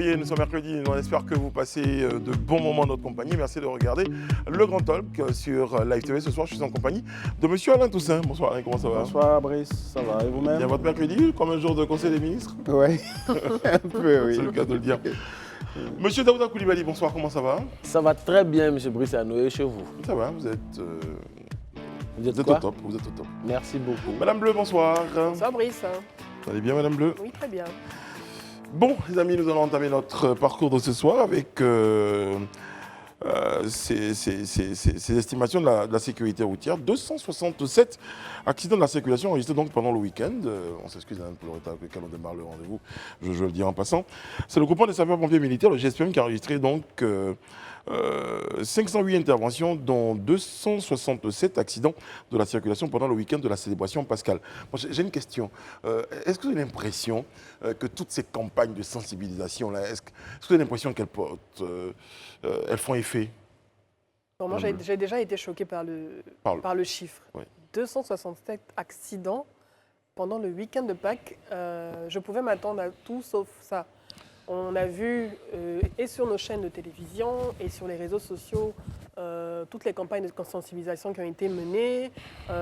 février, nous sommes mercredi, on espère que vous passez de bons moments dans notre compagnie. Merci de regarder le Grand Talk sur Live TV. Ce soir, je suis en compagnie de monsieur Alain Toussaint. Bonsoir Alain, comment ça va? Bonsoir Brice, ça va et vous-même? Bien votre mercredi, comme un jour de conseil des ministres? Oui, un peu oui. C'est le cas de le dire. Monsieur Daouda Koulibaly, bonsoir, comment ça va? Ça va très bien, monsieur Brice Anoé, chez vous. Ça va, vous êtes Vous êtes au quoi? top, vous êtes au top. Merci beaucoup. Madame Bleu, bonsoir. Bonsoir Brice. Vous allez bien Madame Bleu? Oui, très bien. Bon, les amis, nous allons entamer notre parcours de ce soir avec ces estimations de la sécurité routière. 267 accidents de la circulation enregistrés donc pendant le week-end. On s'excuse pour le retard avec lequel on démarre le rendez-vous, je le dis en passant. C'est le groupement des sapeurs-pompiers militaires, le GSPM, qui a enregistré donc 508 interventions, dont 267 accidents de la circulation pendant le week-end de la célébration pascale. Bon, j'ai une question. Est-ce que vous avez l'impression que toutes ces campagnes de sensibilisation-là, est-ce que vous avez l'impression qu'elles portent, elles font effet? Bon, moi, j'ai déjà été choquée par le chiffre. Oui. 267 accidents pendant le week-end de Pâques. Je pouvais m'attendre à tout sauf ça. On a vu, et sur nos chaînes de télévision, et sur les réseaux sociaux, toutes les campagnes de sensibilisation qui ont été menées,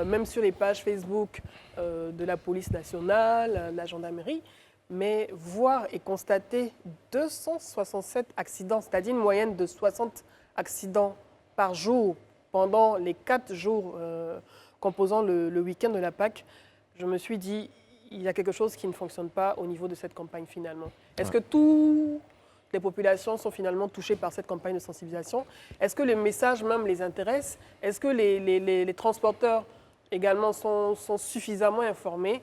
même sur les pages Facebook de la police nationale, de la gendarmerie. Mais voir et constater 267 accidents, c'est-à-dire une moyenne de 60 accidents par jour pendant les 4 jours composant le week-end de la Pâques, je me suis dit, il y a quelque chose qui ne fonctionne pas au niveau de cette campagne finalement. Est-ce que toutes les populations sont finalement touchées par cette campagne de sensibilisation? Est-ce que le message même les intéresse? Est-ce que les transporteurs également sont suffisamment informés?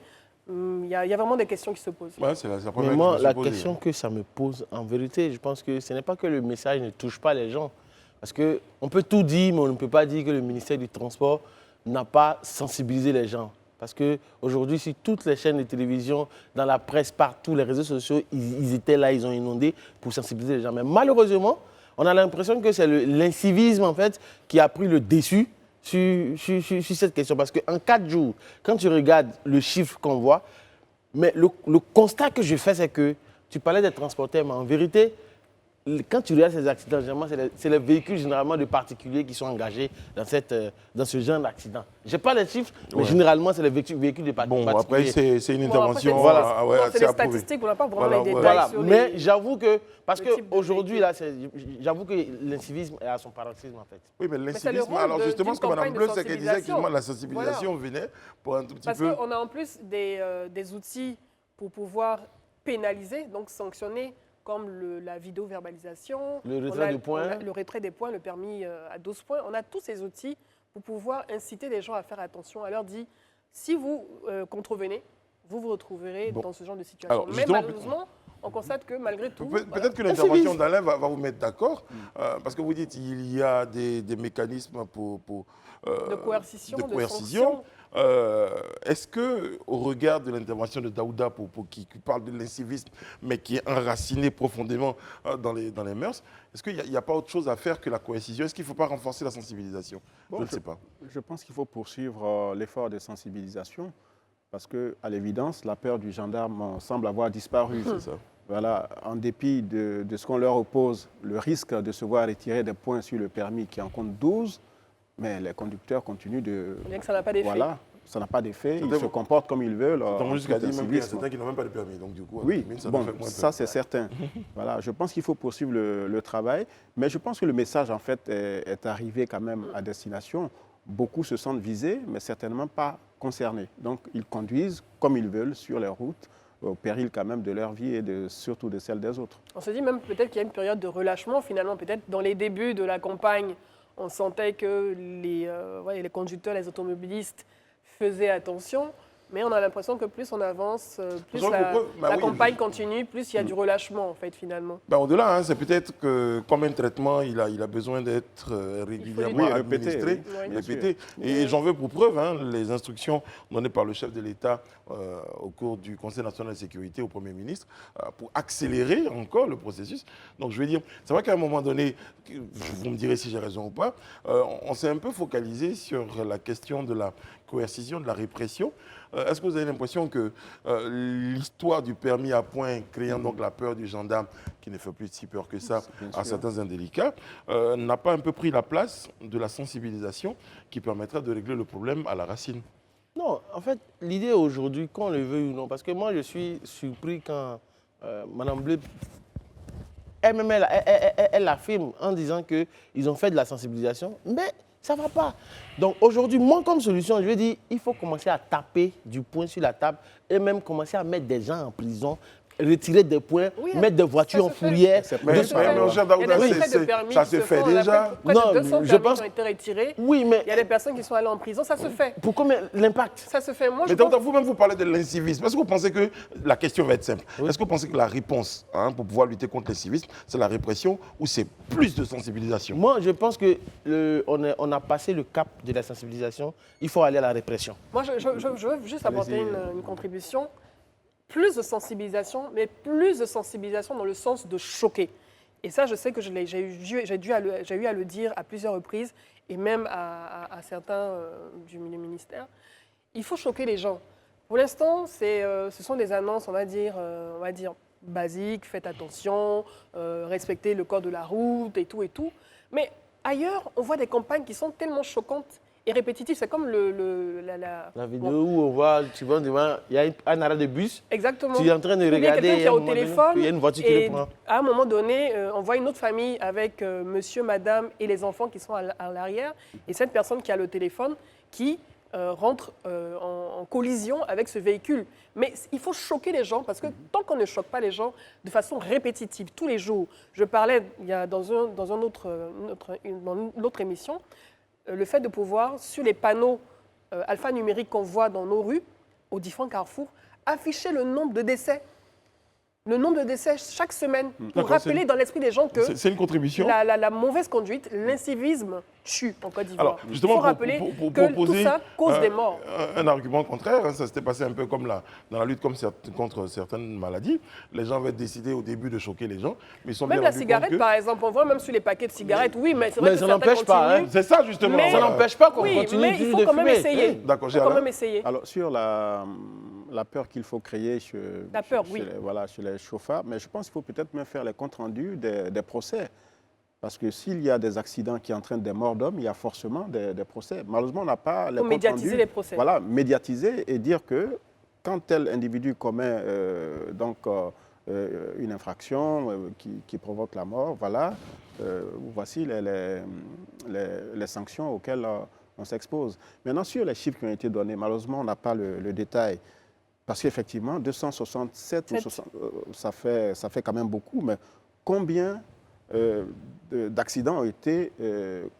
Il y a vraiment des questions qui se posent. Ouais, c'est la Mais première moi, que je me la suis posée. question que ça me pose, en vérité, je pense que ce n'est pas que le message ne touche pas les gens. Parce qu'on peut tout dire, mais on ne peut pas dire que le ministère du Transport n'a pas sensibilisé les gens. Parce qu'aujourd'hui, si toutes les chaînes de télévision, dans la presse, partout, les réseaux sociaux, ils étaient là, ils ont inondé pour sensibiliser les gens. Mais malheureusement, on a l'impression que c'est l'incivisme, en fait, qui a pris le dessus sur cette question. Parce qu'en 4 jours, quand tu regardes le chiffre qu'on voit, mais le constat que je fais, c'est que tu parlais des transporteurs, mais en vérité, quand tu regardes ces accidents, généralement, c'est les véhicules généralement de particuliers qui sont engagés dans ce genre d'accident. Je n'ai pas les chiffres, mais généralement, c'est les véhicules de particuliers. Bon, après, c'est une intervention. Voilà. C'est les approuvé. statistiques, on n'a pas vraiment Voilà, les détails voilà. sur Mais les... j'avoue que, parce le type de qu'aujourd'hui, véhicule. j'avoue que l'incivisme est à son paroxysme, en fait. Oui, mais c'est le l'incivisme, rôle alors de- justement, d'une ce que Mme campagne de Bleu, c'est qu'elle disait que sensibilisation. la sensibilisation venait pour un tout petit Parce peu. qu'on a en plus des outils pour pouvoir pénaliser, donc sanctionner, comme la vidéo-verbalisation, Le retrait de points. le retrait des points, le permis à 12 points. On a tous ces outils pour pouvoir inciter les gens à faire attention, à leur dire, si vous contrevenez, vous vous retrouverez dans ce genre de situation. Alors, Mais justement, malheureusement, on constate que malgré tout... Peut-être que l'intervention d'Alain va vous mettre d'accord, parce que vous dites qu'il y a des mécanismes de coercition, de de coercition. sanction. Est-ce que, au regard de l'intervention de Daouda, qui parle de l'incivisme, mais qui est enraciné profondément dans les mœurs, est-ce qu'il n'y a pas autre chose à faire que la coercition? Est-ce qu'il ne faut pas renforcer la sensibilisation? Bon, Je ne sais pas. Je pense qu'il faut poursuivre l'effort de sensibilisation parce qu'à l'évidence, la peur du gendarme semble avoir disparu. C'est ça. Voilà, en dépit de ce qu'on leur oppose, le risque de se voir retirer des points sur le permis qui en compte 12, mais les conducteurs continuent de... Bien que ça n'a pas d'effet. Voilà, ça n'a pas d'effet, ils Certains- se comportent comme ils veulent. Donc, jusqu'à dire même qu'il y a civisme. certains qui n'ont même pas de permis. Donc, du coup, Oui, ça bon, fait moins ça peur. c'est certain. Voilà, je pense qu'il faut poursuivre le travail, mais je pense que le message en fait est arrivé quand même à destination. Beaucoup se sentent visés, mais certainement pas concernés. Donc ils conduisent comme ils veulent sur les routes, au péril quand même de leur vie et surtout de celle des autres. On se dit même peut-être qu'il y a une période de relâchement finalement, peut-être dans les débuts de la campagne, on sentait que les conducteurs, les automobilistes faisaient attention, mais on a l'impression que plus on avance, plus Donc, la campagne continue, plus il y a du relâchement en fait finalement. Ben, au-delà, hein, c'est peut-être que comme un traitement, il a besoin d'être régulièrement Oui, administré, oui. répété. Et j'en veux pour preuve les instructions données par le chef de l'État au cours du Conseil national de sécurité au Premier ministre pour accélérer encore le processus. Donc je veux dire, c'est vrai qu'à un moment donné, vous me direz si j'ai raison ou pas, on s'est un peu focalisé sur la question de la coercition, de la répression, est-ce que vous avez l'impression que l'histoire du permis à point, créant donc la peur du gendarme, qui ne fait plus si peur que ça à certains indélicats, n'a pas un peu pris la place de la sensibilisation qui permettrait de régler le problème à la racine? Non, en fait, l'idée aujourd'hui, qu'on le veuille ou non, parce que moi, je suis surpris quand Mme Blé, elle-même, elle affirme en disant qu'ils ont fait de la sensibilisation, mais ça ne va pas. Donc aujourd'hui, moi, comme solution, je vais dire, il faut commencer à taper du poing sur la table et même commencer à mettre des gens en prison, retirer des points, Oui, mettre des voitures en fourrière. Mais Il mon cher y a Daouda, des extraits de permis ça qui se fait font, on déjà. appelle près Non, de 200 je permis pense- qui ont été retirés. Oui, mais Il y a des personnes qui sont allées en prison, ça se fait. pour combien l'impact? Ça se fait. Moi, je Mais pense... donc, vous-même, vous parlez de l'incivisme. Est-ce que vous pensez que la question va être simple? Est-ce que vous pensez que la réponse pour pouvoir lutter contre l'incivisme, c'est la répression ou c'est plus de sensibilisation? Moi, je pense qu'on a passé le cap de la sensibilisation. Il faut aller à la répression. Moi, je veux juste apporter une contribution. Plus de sensibilisation, mais plus de sensibilisation dans le sens de choquer. Et ça, je sais que j'ai eu à le dire à plusieurs reprises, et même à certains du ministère. Il faut choquer les gens. Pour l'instant, ce sont des annonces, on va dire basiques, faites attention, respectez le code de la route et tout et tout. Mais ailleurs, on voit des campagnes qui sont tellement choquantes et répétitives. C'est comme La vidéo où on voit, tu vois, il y a un arrêt de bus. Exactement. Tu es en train de Ou bien regarder. quelqu'un qui est à un au moment donné, téléphone. puis il y a une voiture qui et le prend. à un moment donné, on voit une autre famille avec monsieur, madame et les enfants qui sont à l'arrière. Et cette personne qui a le téléphone qui rentre en collision avec ce véhicule. Mais il faut choquer les gens parce que tant qu'on ne choque pas les gens de façon répétitive, tous les jours, je parlais dans une autre émission, le fait de pouvoir, sur les panneaux alphanumériques qu'on voit dans nos rues, aux différents carrefours, afficher le nombre de décès. Le nombre de décès chaque semaine, pour D'accord, rappeler dans l'esprit des gens que C'est une contribution. la mauvaise conduite, l'incivisme tue en Côte d'Ivoire. Alors, Il justement, faut pour- rappeler pour que tout proposer, ça cause des morts. Un argument contraire, ça s'était passé un peu comme dans la lutte contre certaines maladies. Les gens avaient décidé au début de choquer les gens, mais ils sont Même bien la rendus cigarette, compte que- par exemple, on voit même sur les paquets de cigarettes, oui, mais c'est vrai Mais que ça certains n'empêche pas, continuent. hein. C'est ça, justement. Mais- Ça n'empêche pas qu'on Oui, continue mais il toujours faut de quand même fumer. essayer. D'accord, Il faut quand Gérard. même essayer. Alors, sur la peur qu'il faut créer La peur, oui. chez les chauffards, mais je pense qu'il faut peut-être même faire les comptes rendus des procès. Parce que s'il y a des accidents qui entraînent des morts d'hommes, il y a forcément des procès. Malheureusement, on n'a pas les Faut comptes médiatiser rendus. les procès. Voilà, médiatiser et dire que quand tel individu commet une infraction qui provoque la mort, voilà, voici les sanctions auxquelles on s'expose. Maintenant, sur les chiffres qui ont été donnés, malheureusement, on n'a pas le détail. Parce qu'effectivement, 267, ça fait quand même beaucoup, mais combien d'accidents ont été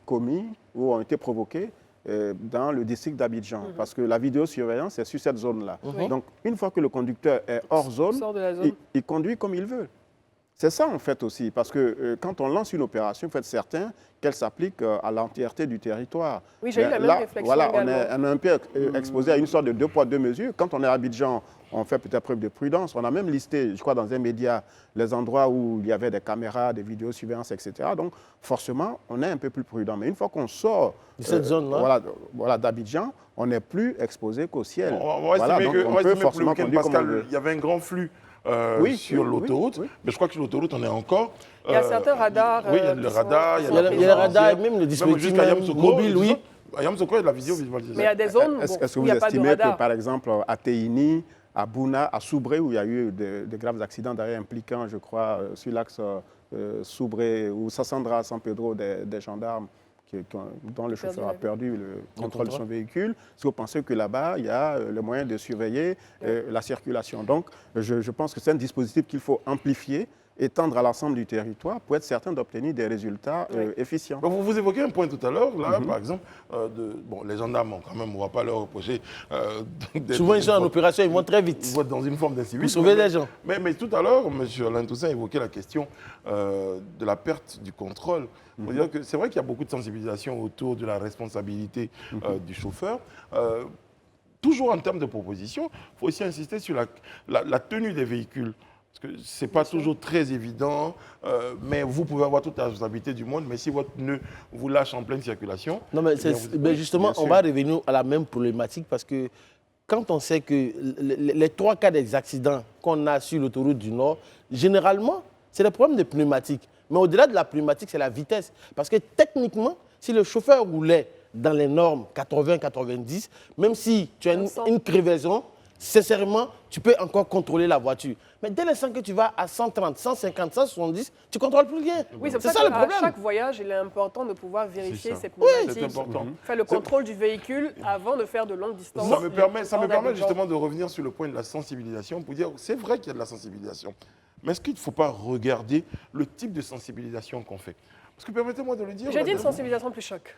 commis ou ont été provoqués dans le district d'Abidjan? Parce que la vidéosurveillance est sur cette zone-là. Donc, une fois que le conducteur est hors zone, Sort de la zone. il conduit comme il veut. C'est ça, en fait, aussi, parce que quand on lance une opération, il faut être certain qu'elle s'applique à l'entièreté du territoire. Oui, j'ai eu la même Là, réflexion voilà, on également. est un peu exposé à une sorte de deux poids, deux mesures. Quand on est à Abidjan, on fait peut-être preuve de prudence. On a même listé, je crois, dans un média, les endroits où il y avait des caméras, des vidéosurveillance, etc. Donc, forcément, on est un peu plus prudent. Mais une fois qu'on sort De cette zone-là. voilà, d'Abidjan, on n'est plus exposé qu'au ciel. On va Voilà, estimer donc que, on on va peut estimer que le forcément week-end conduire comme on pascal, veut. il y avait un grand flux Oui, sur oui, l'autoroute, oui. mais je crois que sur l'autoroute, on est encore... Il y a certains radars. Oui, il y a le qui sont- radar, qui il y sont a Il y a le radar et présentiel. même le dispositif jusqu'à même Yamoussoukro, mobile, oui. À Yamoussoukro, il y a de la visualisation. Mais il y a des zones Est-ce que où il vous n'y a pas de estimez que, radar. par exemple, à Téini, à Bouna, à Soubré, où il y a eu de graves accidents d'arrêt impliquant, je crois, sur l'axe Soubré ou Sassandra, San Pedro, des gendarmes dont le chauffeur a perdu le contrôle de son véhicule. Est-ce que vous pensez que là-bas, il y a le moyen de surveiller la circulation? Donc, je pense que c'est un dispositif qu'il faut amplifier, étendre à l'ensemble du territoire pour être certain d'obtenir des résultats efficients. Vous évoquez un point tout à l'heure, là, par exemple, les gendarmes, quand même, on ne va pas leur reprocher. Souvent, ils sont en opération, ils vont très vite. Ils vont dans une forme d'incivisme. Pour sauver les gens. Mais tout à l'heure, M. Alain Toussaint évoquait la question de la perte du contrôle. C'est vrai qu'il y a beaucoup de sensibilisation autour de la responsabilité du chauffeur. Toujours en termes de proposition, il faut aussi insister sur la tenue des véhicules. Parce que ce n'est pas toujours très évident, mais vous pouvez avoir toute la responsabilité du monde, mais si votre pneu vous lâche en pleine circulation... Non, mais, eh bien, vous- mais justement, bien on sûr. va revenir à la même problématique parce que quand on sait que les 3 cas des accidents qu'on a sur l'autoroute du Nord, généralement, c'est le problème de pneumatique. Mais au-delà de la pneumatique, c'est la vitesse. Parce que techniquement, si le chauffeur roulait dans les normes 80-90, même si tu as une crevaison, sincèrement, tu peux encore contrôler la voiture. Mais dès l'instant que tu vas à 130, 150, 170, tu ne contrôles plus rien. Oui, c'est ça le problème. À chaque voyage, il est important de pouvoir vérifier ses pneumatiques. C'est important. Faire le contrôle du véhicule avant de faire de longues distances. Ça me permet justement de revenir sur le point de la sensibilisation pour dire c'est vrai qu'il y a de la sensibilisation. Mais est-ce qu'il ne faut pas regarder le type de sensibilisation qu'on fait? Parce que permettez-moi de le dire. J'ai dit une sensibilisation plus choc.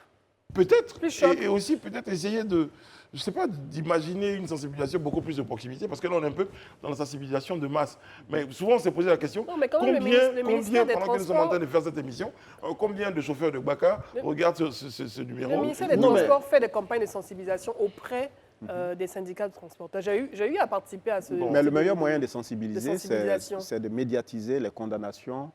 Peut-être. Et aussi peut-être essayer de, je ne sais pas, d'imaginer une sensibilisation beaucoup plus de proximité, parce que là on est un peu dans la sensibilisation de masse. Mais souvent on s'est posé la question, non, mais quand même, le ministère des pendant que nous sommes en train Transports, de faire cette émission, combien de chauffeurs de Baka regardent ce numéro? le ministère des Transports fait des campagnes de sensibilisation auprès des syndicats de transporteurs. J'ai eu à participer à ce... Mais le meilleur moyen de sensibiliser, sensibilisation. c'est de médiatiser les condamnations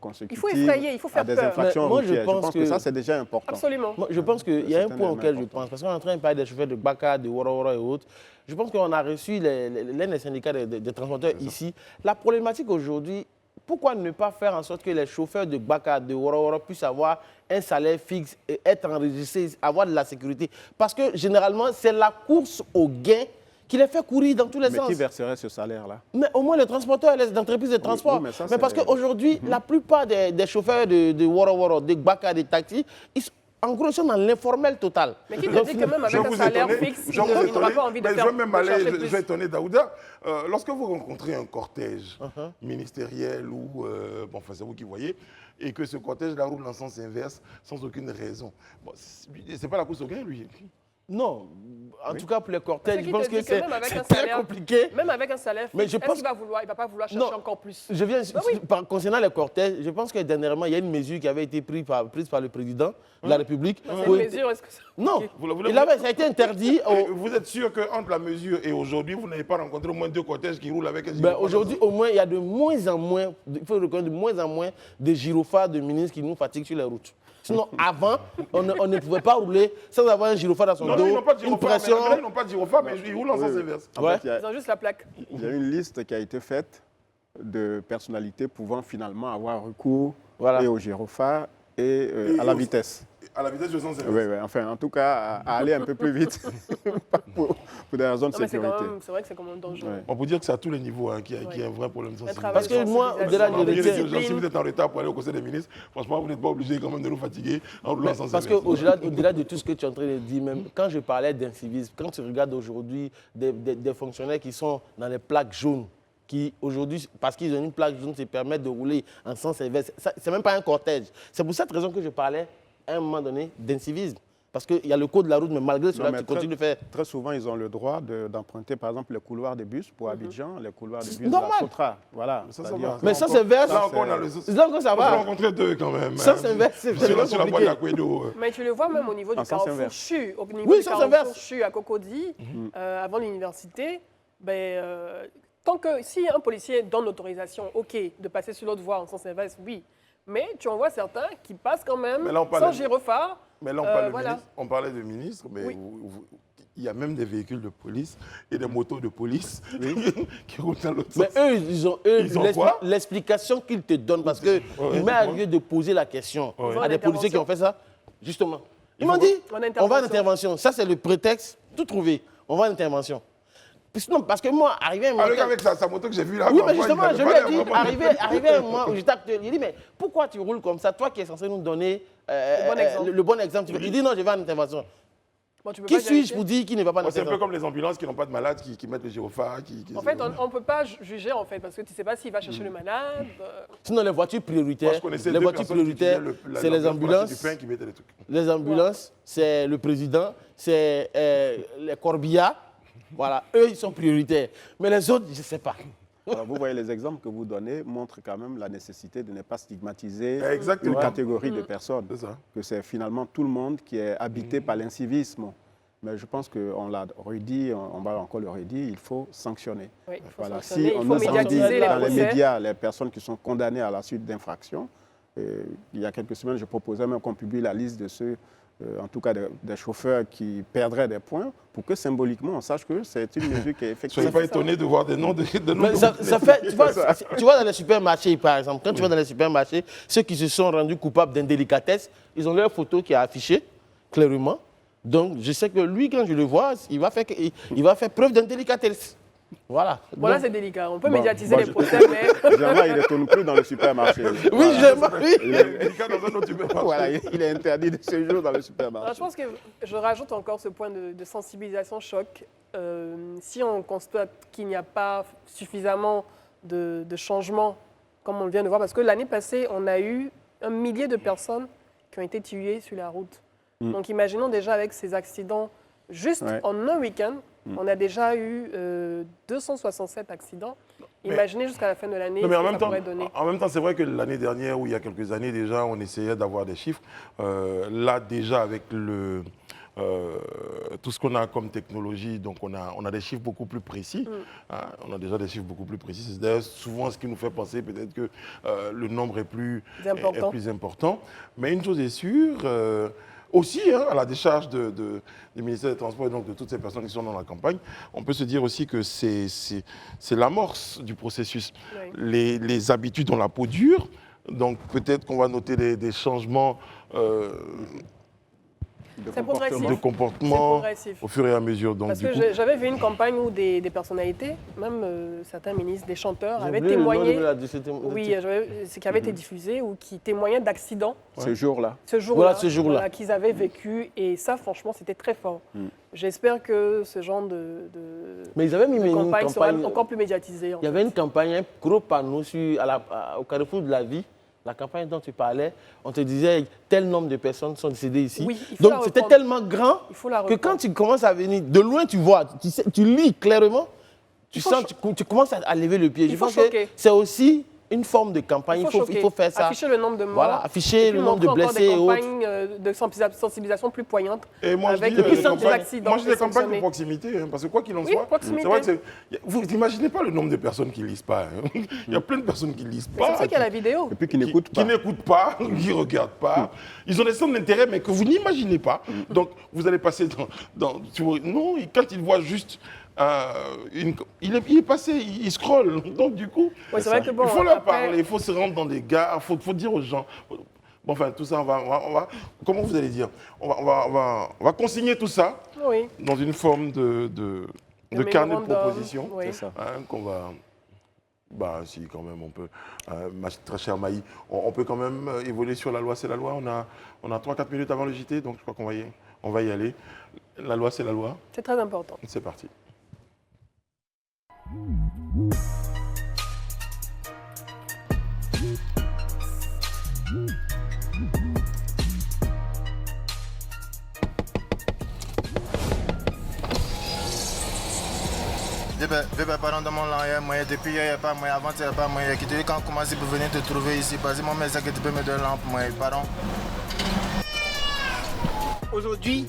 consécutives Il faut effrayer, il faut faire à des peur. infractions Moi, je routières. Je pense pense que que ça, c'est déjà important. Absolument. Moi, je pense qu'il y a un C'est un point auquel élément je pense, parce qu'on est en train de parler des chauffeurs de Baka, de Wara et autres. Je pense qu'on a reçu l'un des syndicats des transporteurs ici. La problématique aujourd'hui, pourquoi ne pas faire en sorte que les chauffeurs de Baka, de Wara puissent avoir un salaire fixe, et être enregistrés, avoir de la sécurité? Parce que généralement, c'est la course au gain qui les fait courir dans tous les sens. Mais qui verserait ce salaire-là? Mais au moins les transporteurs, les entreprises de transport. oui, mais parce qu'aujourd'hui, la plupart des chauffeurs de Wara, de Baka, des taxis, en gros, ils sont dans l'informel total. Mais qui te dit que même avec un salaire fixe, il n'aura pas envie de faire je vais étonner Daouda. Lorsque vous rencontrez un cortège ministériel ou, bon, enfin c'est vous qui voyez, et que ce cortège-là roule en sens inverse sans aucune raison, bon, c'est pas la course au gain, lui. Non, en tout cas pour les cortèges, je pense que c'est très salaire, compliqué. Même avec un salaire fixe, Mais je pense est-ce qu'il va pas vouloir chercher encore plus? Je viens, concernant les cortèges, je pense que dernièrement, il y a une mesure qui avait été prise par le président de la République. C'est une mesure, est-ce que ça... Non, ça a été interdit. Vous êtes sûr qu'entre la mesure et aujourd'hui, vous n'avez pas rencontré au moins 2 cortèges qui roulent avec un gyrophare? Aujourd'hui, au moins, il y a de moins en moins, il faut reconnaître, de moins en moins de gyrophares de ministres qui nous fatiguent sur les routes. Sinon, avant, on ne pouvait pas rouler sans avoir un gyrophare dans son dos, ils n'ont pas de une pression. Ils n'ont pas de gyrophare, mais ils roulent en sens inverse. Ils ont juste la plaque. Il y a une liste qui a été faite de personnalités pouvant finalement avoir recours et au gyrophare et à la vitesse. À la vitesse de sens inverse. Oui, enfin, en tout cas, à aller un peu plus vite pour des raisons de sécurité. C'est vrai que c'est quand même dangereux. Ouais. On peut dire que c'est à tous les niveaux qu'il y a un vrai problème de sensibilisation. Parce que moi, au-delà de si vous êtes en retard pour aller au Conseil des ministres, franchement, vous n'êtes pas obligé quand même de nous fatiguer en roulant sans inverse. Parce qu'au-delà de tout ce que tu es en train de dire, même quand je parlais d'incivisme, quand tu regardes aujourd'hui des fonctionnaires qui sont dans les plaques jaunes, qui aujourd'hui, parce qu'ils ont une plaque jaune, se permettent de rouler en sens inverse. C'est même pas un cortège. C'est pour cette raison que je parlais à un moment donné d'incivisme. Parce qu'il y a le code de la route, mais malgré cela, tu continues de faire. Très souvent, ils ont le droit d'emprunter, par exemple, les couloirs des bus pour Abidjan, les couloirs des bus de la Sotra. Voilà. Mais ça, c'est verse. Là encore, ça va. On a rencontré 2 quand même. Ça, c'est verse. Sur la voie d'Aquedo. Mais tu le vois même au niveau du carrefour CHU. Au niveau oui, du carrefour CHU à Cocody, avant l'université, tant que si un policier donne l'autorisation, OK, de passer sur l'autre voie en sens inverse, oui. Mais tu en vois certains qui passent quand même sans gyrophare. Mais là, on parlait de ministre, mais oui. Il y a même des véhicules de police et des motos de police qui roulent dans l'autre sens. Mais ils ont l'explication qu'ils te donnent, parce qu'il m'est arrivé de poser la question à des policiers qui ont fait ça, justement. Ils m'ont dit, on va en intervention. Ça, c'est le prétexte, tout trouvé. On va en intervention. Non, parce que moi, arrivé un moment... Avec sa moto que j'ai vue là... Oui, mais justement, je lui ai dit, arrivé un moment où j'étais actuel, il dit, mais pourquoi tu roules comme ça, toi qui es censé nous donner le bon exemple. Il dit, non, je vais en intervention. Bon, qui suis-je pour dire qu'il ne va pas en intervention? C'est un peu comme les ambulances qui n'ont pas de malade, qui mettent le gyrophare. En fait, on ne peut pas juger, en fait, parce que tu ne sais pas s'il va chercher le malade. Sinon, les voitures prioritaires, c'est les ambulances. Les ambulances, c'est le président, c'est les corbillards. Voilà, eux, ils sont prioritaires. Mais les autres, je ne sais pas. Alors, vous voyez, les exemples que vous donnez montrent quand même la nécessité de ne pas stigmatiser une catégorie de personnes. Que c'est finalement tout le monde qui est habité par l'incivisme. Mais je pense qu'on l'a redit, on va encore le redire, il faut sanctionner. Oui, il faut sanctionner. Si on médiatise dans les médias les personnes qui sont condamnées à la suite d'infractions, il y a quelques semaines, je proposais même qu'on publie la liste de ceux en tout cas des chauffeurs qui perdraient des points, pour que symboliquement on sache que c'est une mesure qui est effective. Soyez pas étonné de voir des noms de Mais ça fait, tu vois dans les supermarchés, par exemple, quand tu vas dans les supermarchés, ceux qui se sont rendus coupables d'indélicatesse, ils ont leur photo qui est affichée clairement. Donc, je sais que lui, quand je le vois, il va faire preuve d'indélicatesse. Voilà. Voilà, Donc, c'est délicat. On peut médiatiser les je- procès, mais... Généralement, il ne tourne plus dans le supermarché. oui, j'aime. Oui. Délicat dans un autre supermarché. Voilà, il est interdit de séjour dans le Alors, supermarché. je pense que je rajoute encore ce point de sensibilisation choc. Si on constate qu'il n'y a pas suffisamment de changements, comme on vient de voir, parce que l'année passée, on a eu 1 millier de personnes qui ont été tuées sur la route. Donc imaginons déjà avec ces accidents, juste Ouais. en un week-end, on a déjà eu 267 accidents. Imaginez jusqu'à la fin de l'année Non, ce mais que ça pourrait donner. en même temps, c'est vrai que l'année dernière, ou il y a quelques années déjà, on essayait d'avoir des chiffres. Là, déjà, avec tout ce qu'on a comme technologie, donc on a des chiffres beaucoup plus précis. Hein, on a déjà des chiffres beaucoup plus précis. C'est d'ailleurs souvent ce qui nous fait penser peut-être que le nombre est plus important. Mais une chose est sûre, aussi, hein, à la décharge du ministère des Transports et donc de toutes ces personnes qui sont dans la campagne, on peut se dire aussi que c'est l'amorce du processus. Oui. Les habitudes ont la peau dure, donc peut-être qu'on va noter des changements C'est progressif. de C'est comportement progressif. au fur et à mesure. Donc, Parce du que coup, j'avais vu une campagne où des personnalités, même certains ministres, des chanteurs, J'ai avaient oublié le nom témoigné, de cette- oui, ce qui avait été diffusé, ou qui témoignaient d'accidents Ce jour-là. ce jour-là, Voilà, ce jour-là. voilà, qu'ils avaient vécu. Et ça, franchement, c'était très fort. J'espère que ce genre de Mais ils avaient mis une campagne sera campagne. encore plus médiatisée. Il y avait une campagne, un gros panneau au carrefour de la vie. La campagne dont tu parlais, on te disait tel nombre de personnes sont décédées ici. Oui, il faut la Donc c'était reprendre. tellement grand Il faut la que quand reprendre. tu commences à venir, de loin tu vois, tu lis clairement, Il faut tu commences à lever le pied. Il Je faut pense que choquer. c'est aussi une forme de campagne. Il faut choquer. faire ça. Afficher le nombre de morts. Voilà, afficher et puis le nombre de montrer encore blessés et des autres. campagnes de sensibilisation plus poignantes. et moi, avec je dis, des accidents. moi, je dis des campagnes de sanctionnés. proximité, hein, parce que quoi qu'il en Oui, soit, proximité. c'est vrai que vous n'imaginez pas le nombre de personnes qui ne lisent pas. hein. Il y a plein de personnes qui ne lisent C'est pas. pour ça qu'il y a la vidéo. Et puis qui n'écoute qui pas. n'écoutent pas, qui ne regardent pas. Ils ont des centres d'intérêt, mais que vous n'imaginez pas. Donc, vous allez passer non, quand ils voient juste... il est passé, il scrolle. Donc, du coup, Ouais, c'est vrai que bon, il faut leur après- parler, il faut se rendre dans des gares, il faut dire aux gens... Bon, enfin, tout ça, on va comment vous allez dire, on va consigner tout ça Oui. dans une forme de carnet de mémorandum, propositions. oui. C'est ça. Hein, qu'on va... Bah si, quand même, on peut. Ma très chère Maï, on peut quand même évoluer sur la loi, c'est la loi. On a 3-4 minutes avant le JT, donc je crois qu'on va y aller. La loi, c'est la loi. C'est très important. C'est parti. Pardon, dans mon langue, moi, depuis hier, pas moi, avant, il n'y a pas moi, qui te dit quand on commence à venir te trouver ici, parce que mon message que tu peux me donner lampe, moi, pardon. Aujourd'hui,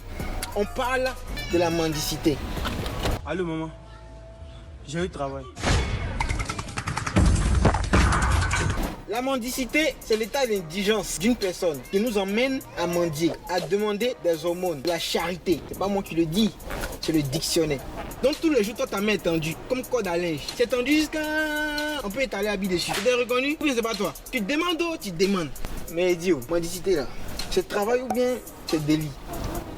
on parle de la mendicité. Allô maman, j'ai eu travail. La mendicité, c'est l'état d'indigence d'une personne qui nous emmène à mendier, à demander des aumônes, de la charité. C'est pas moi qui le dis, c'est le dictionnaire. Donc tous les jours, toi, ta main est tendue, comme corde à linge. C'est tendu jusqu'à... On peut étaler habit dessus. Tu t'es reconnu? Ou bien c'est pas toi? Tu te demandes ou tu te demandes? Mais idiot, mendicité là, c'est travail ou bien c'est délit?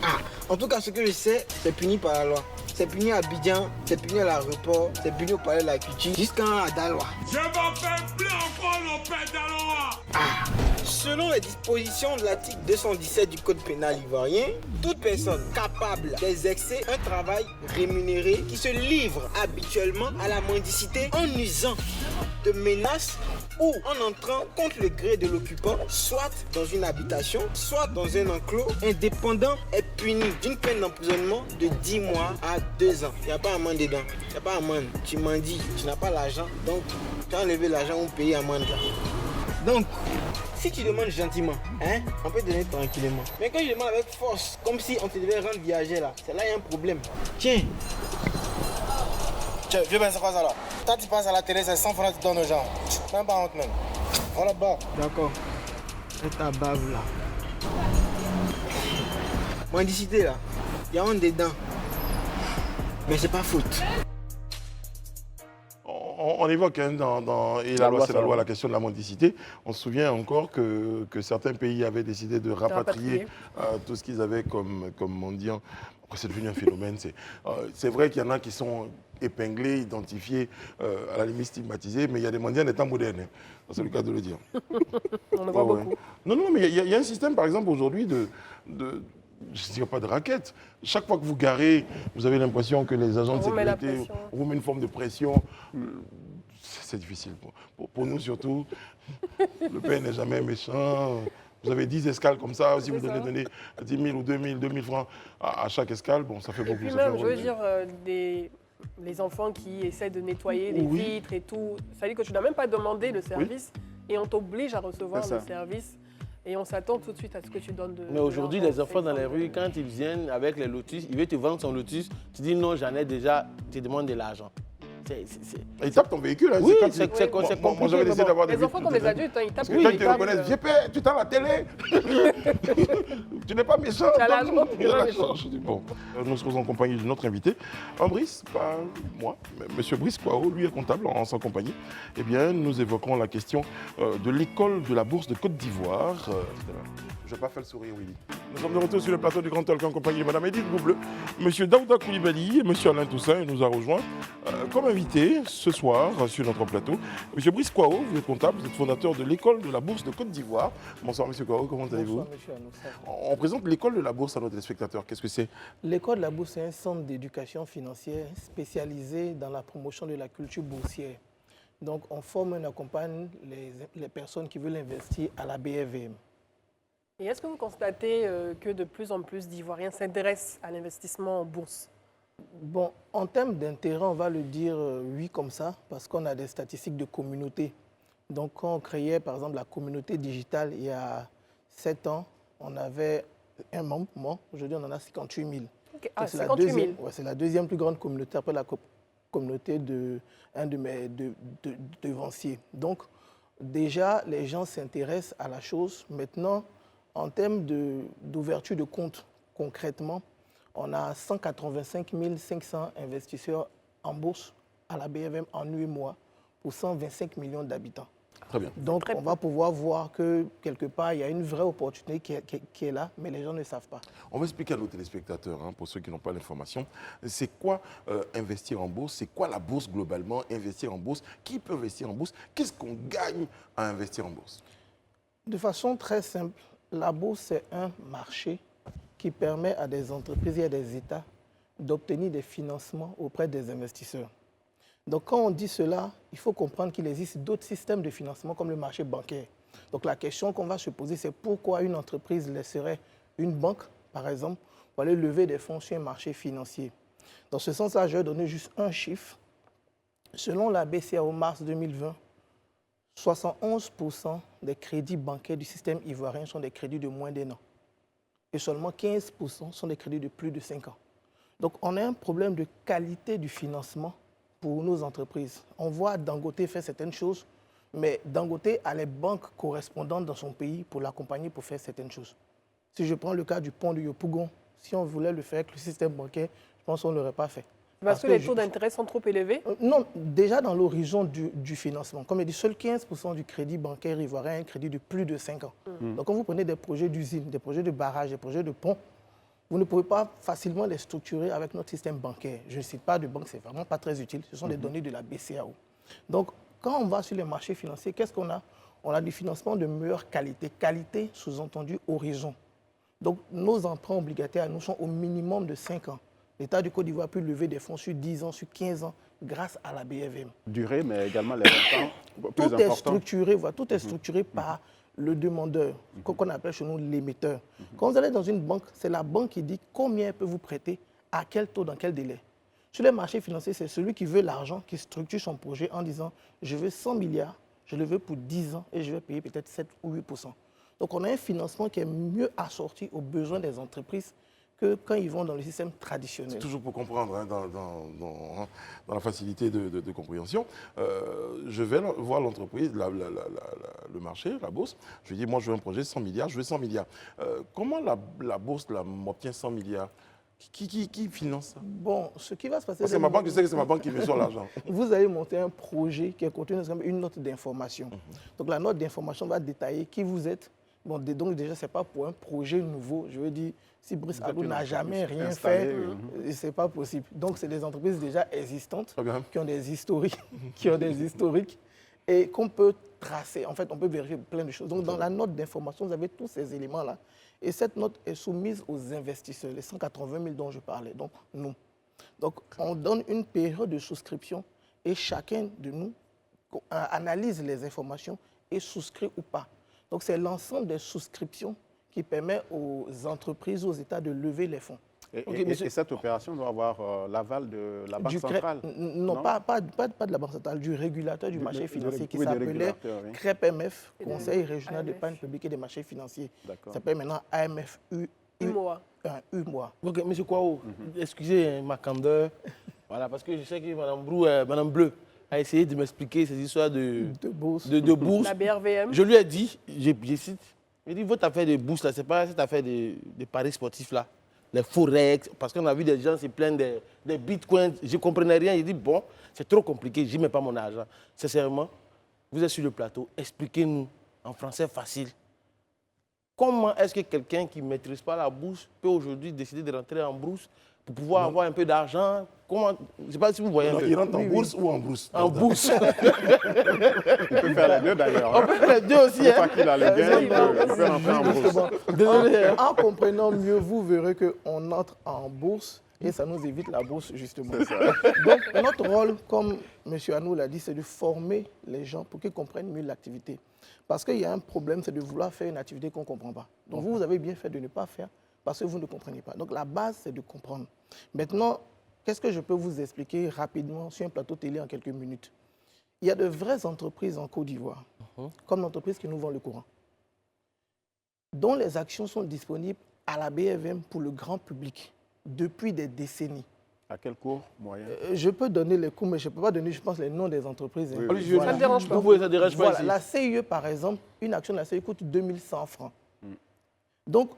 Ah, en tout cas, ce que je sais, c'est puni par la loi. C'est puni à Abidjan, c'est puni à l'aéroport, c'est puni au palais de la culture, jusqu'à Daloa. Je vais faire plus encore le père d'Aloa. Ah. Selon les dispositions de l'article 217 du Code pénal ivoirien, toute personne capable d'exercer un travail rémunéré qui se livre habituellement à la mendicité en usant de menaces ou en entrant contre le gré de l'occupant, soit dans une habitation, soit dans un enclos indépendant, est puni d'une peine d'emprisonnement de 10 mois à 2 ans. Il n'y a pas amende dedans. Il n'y a pas amende. Tu mendies, tu n'as pas l'argent, donc tu as enlevé l'argent ou payé amende là. Donc, si tu demandes gentiment, hein, on peut te donner tranquillement. Mais quand je demande avec force, comme si on te devait rendre viager là, c'est là qu'il y a un problème. Tiens. Tiens, vieux, ben c'est quoi ça là? Quand tu passes à la télé, c'est 100 francs que tu donnes aux gens. Même pas honte même. Voilà bas. D'accord. C'est ta bave là. Mendicité là, il y a honte dedans. Mais c'est pas faute. On évoque et la loi, c'est la loi, la question de la mendicité. On se souvient encore que certains pays avaient décidé de rapatrier tout ce qu'ils avaient comme mendiants. Après, c'est devenu un phénomène. C'est vrai qu'il y en a qui sont épinglés, identifiés, à la limite stigmatisés, mais il y a des mendiants des temps modernes. C'est le cas de le dire. On en voit beaucoup. Non, mais il y a un système, par exemple, aujourd'hui je ne dirais pas de raquette. Chaque fois que vous garez, vous avez l'impression que les agents de sécurité vous met une forme de pression. C'est difficile. Pour nous surtout, le père n'est jamais méchant. Vous avez 10 escales comme ça, si vous donnez 10 000 ou 2 000 francs à chaque escale, bon, ça fait beaucoup. Et puis même, je veux dire, les enfants qui essaient de nettoyer les vitres et tout, ça veut dire que tu ne dois même pas demander le service et on t'oblige à recevoir le service. Et on s'attend tout de suite à ce que tu donnes de. Mais aujourd'hui, les enfants dans les rues, quand ils viennent avec les lotus, ils veulent te vendre son lotus, tu dis non, j'en ai déjà, tu demandes de l'argent. Ils tapent ton véhicule. Hein, oui, c'est compliqué. Moi, j'avais essayé d'avoir des les enfants comme les adultes, ils tapent. Parce que quand ils te reconnaissent, tu t'as la télé. Tu n'es pas méchant. Tu as l'argent. Bon, nous serons en compagnie de notre invité. Brice, pas moi, mais Monsieur Brice Kwao, lui est comptable en sa compagnie. Eh bien, nous évoquerons la question de l'école de la Bourse de Côte d'Ivoire. Je ne vais pas faire le sourire, Willy. Nous sommes de retour sur le plateau du Grand Talk en compagnie de Mme Edith Goubleu, M. Daouda Koulibaly et M. Alain Toussaint. Il nous a rejoint comme invité ce soir sur notre plateau. M. Brice Kwao, vous êtes comptable, vous êtes fondateur de l'école de la Bourse de Côte d'Ivoire. Bonsoir M. Kwao, comment allez-vous? Bonsoir M. Anoussa. On présente l'école de la Bourse à nos téléspectateurs. Qu'est-ce que c'est? L'école de la Bourse est un centre d'éducation financière spécialisé dans la promotion de la culture boursière. Donc on forme et on accompagne les personnes qui veulent investir à la BFVM. Et est-ce que vous constatez que de plus en plus d'Ivoiriens s'intéressent à l'investissement en bourse? Bon, en termes d'intérêt, on va le dire oui comme ça, parce qu'on a des statistiques de communauté. Donc quand on créait par exemple la communauté digitale il y a 7 ans, on avait un membre, moi, aujourd'hui on en a 58 000. Okay. Ah, 58 000. C'est la deuxième plus grande communauté après la communauté d'un de mes devanciers. Donc déjà, les gens s'intéressent à la chose. Maintenant, en termes d'ouverture de compte, concrètement, on a 185 500 investisseurs en bourse à la BFM en 8 mois pour 125 millions d'habitants. Très bien. Donc, on va pouvoir voir que, quelque part, il y a une vraie opportunité qui est là, mais les gens ne savent pas. On va expliquer à nos téléspectateurs, pour ceux qui n'ont pas l'information, c'est quoi investir en bourse, c'est quoi la bourse globalement, investir en bourse, qui peut investir en bourse, qu'est-ce qu'on gagne à investir en bourse? De façon très simple, la bourse, c'est un marché qui permet à des entreprises et à des États d'obtenir des financements auprès des investisseurs. Donc, quand on dit cela, il faut comprendre qu'il existe d'autres systèmes de financement comme le marché bancaire. Donc, la question qu'on va se poser, c'est pourquoi une entreprise laisserait une banque, par exemple, pour aller lever des fonds sur un marché financier. Dans ce sens-là, je vais donner juste un chiffre. Selon la BCAO mars 2020, 71% des crédits bancaires du système ivoirien sont des crédits de moins d'1 an. Et seulement 15% sont des crédits de plus de 5 ans. Donc, on a un problème de qualité du financement pour nos entreprises. On voit Dangote faire certaines choses, mais Dangote a les banques correspondantes dans son pays pour l'accompagner pour faire certaines choses. Si je prends le cas du pont de Yopougon, si on voulait le faire avec le système bancaire, je pense qu'on ne l'aurait pas fait. Parce que les taux d'intérêt sont trop élevés? Non, déjà dans l'horizon du financement. Comme je dis, seul 15% du crédit bancaire ivoirien a un crédit de plus de 5 ans. Donc quand vous prenez des projets d'usine, des projets de barrage, des projets de pont, vous ne pouvez pas facilement les structurer avec notre système bancaire. Je ne cite pas de banque, c'est vraiment pas très utile. Ce sont des données de la BCAO. Donc quand on va sur les marchés financiers, qu'est-ce qu'on a? On a du financement de meilleure qualité. Qualité, sous-entendu horizon. Donc nos emprunts obligataires, nous, sont au minimum de 5 ans. L'État du Côte d'Ivoire peut lever des fonds sur 10 ans, sur 15 ans, grâce à la BFM. Durée, mais également les montants plus importants. Tout est structuré par le demandeur, qu'on appelle chez nous l'émetteur. Quand vous allez dans une banque, c'est la banque qui dit combien elle peut vous prêter, à quel taux, dans quel délai. Sur les marchés financiers, c'est celui qui veut l'argent, qui structure son projet en disant je veux 100 milliards, je le veux pour 10 ans et je vais payer peut-être 7 ou 8%. Donc on a un financement qui est mieux assorti aux besoins des entreprises que quand ils vont dans le système C'est traditionnel. toujours pour comprendre, hein, dans la facilité de compréhension. Je vais voir l'entreprise, le marché, la bourse. Je lui dis, moi, je veux un projet 100 milliards, je veux 100 milliards. Comment la bourse m'obtient 100 milliards? Qui finance ça? Bon, ce qui va se passer... Parce que ma banque, je sais que c'est ma banque qui me sort l'argent. Vous allez monter un projet qui contient une note d'information. Donc la note d'information va détailler qui vous êtes. Bon, donc déjà, ce n'est pas pour un projet nouveau. Je veux dire, si Brice Alou n'a jamais rien fait, ce n'est pas possible. Donc c'est des entreprises déjà existantes qui ont des historiques, et qu'on peut tracer. En fait, on peut vérifier plein de choses. Donc dans la note d'information, vous avez tous ces éléments-là. Et cette note est soumise aux investisseurs, les 180 000 dont je parlais, donc nous. Donc on donne une période de souscription et chacun de nous analyse les informations et souscrit ou pas. Donc c'est l'ensemble des souscriptions qui permet aux entreprises, aux États de lever les fonds. Et cette opération doit avoir l'aval de la Banque centrale? Non, pas de la Banque centrale, du régulateur du marché financier qui s'appelait CREPMF, Conseil régional d'épargne publique et des marchés financiers. Ça s'appelle maintenant AMF UMOA. Ok, M. Kouao, excusez ma candeur, voilà, parce que je sais que Mme Bleu a essayé de m'expliquer ces histoires de bourse. La BRVM. Je lui ai dit, je cite, il dit, votre affaire de bourse, là, ce n'est pas cette affaire de paris sportifs, là. Les forex, parce qu'on a vu des gens se plaindre des bitcoins, je ne comprenais rien. Il dit, bon, c'est trop compliqué, je n'y mets pas mon argent. Sincèrement, vous êtes sur le plateau, expliquez-nous en français facile. Comment est-ce que quelqu'un qui ne maîtrise pas la bourse peut aujourd'hui décider de rentrer en bourse pour pouvoir avoir un peu d'argent? Comment? Je ne sais pas si vous voyez un peu. Il rentre en bourse ou en bourse? En bourse. Il peut faire les deux d'ailleurs. On peut faire les deux aussi. Une fois qu'il a les gains, il peut rentrer en bourse. Désolé. En comprenant mieux, vous verrez qu'on entre en bourse et ça nous évite la bourse, justement. Donc, notre rôle, comme M. Anou l'a dit, c'est de former les gens pour qu'ils comprennent mieux l'activité. Parce qu'il y a un problème, c'est de vouloir faire une activité qu'on ne comprend pas. Donc, vous avez bien fait de ne pas faire parce que vous ne comprenez pas. Donc, la base, c'est de comprendre. Maintenant, qu'est-ce que je peux vous expliquer rapidement sur un plateau télé en quelques minutes? Il y a de vraies entreprises en Côte d'Ivoire, comme l'entreprise qui nous vend le courant, dont les actions sont disponibles à la BFM pour le grand public depuis des décennies. À quel cours moyen? Je peux donner les cours, mais je ne peux pas donner, je pense, les noms des entreprises. Oui. Ça ne dérange pas. Ça dérange pas ici. La CIE, par exemple, une action de la CIE coûte 2100 francs. Donc,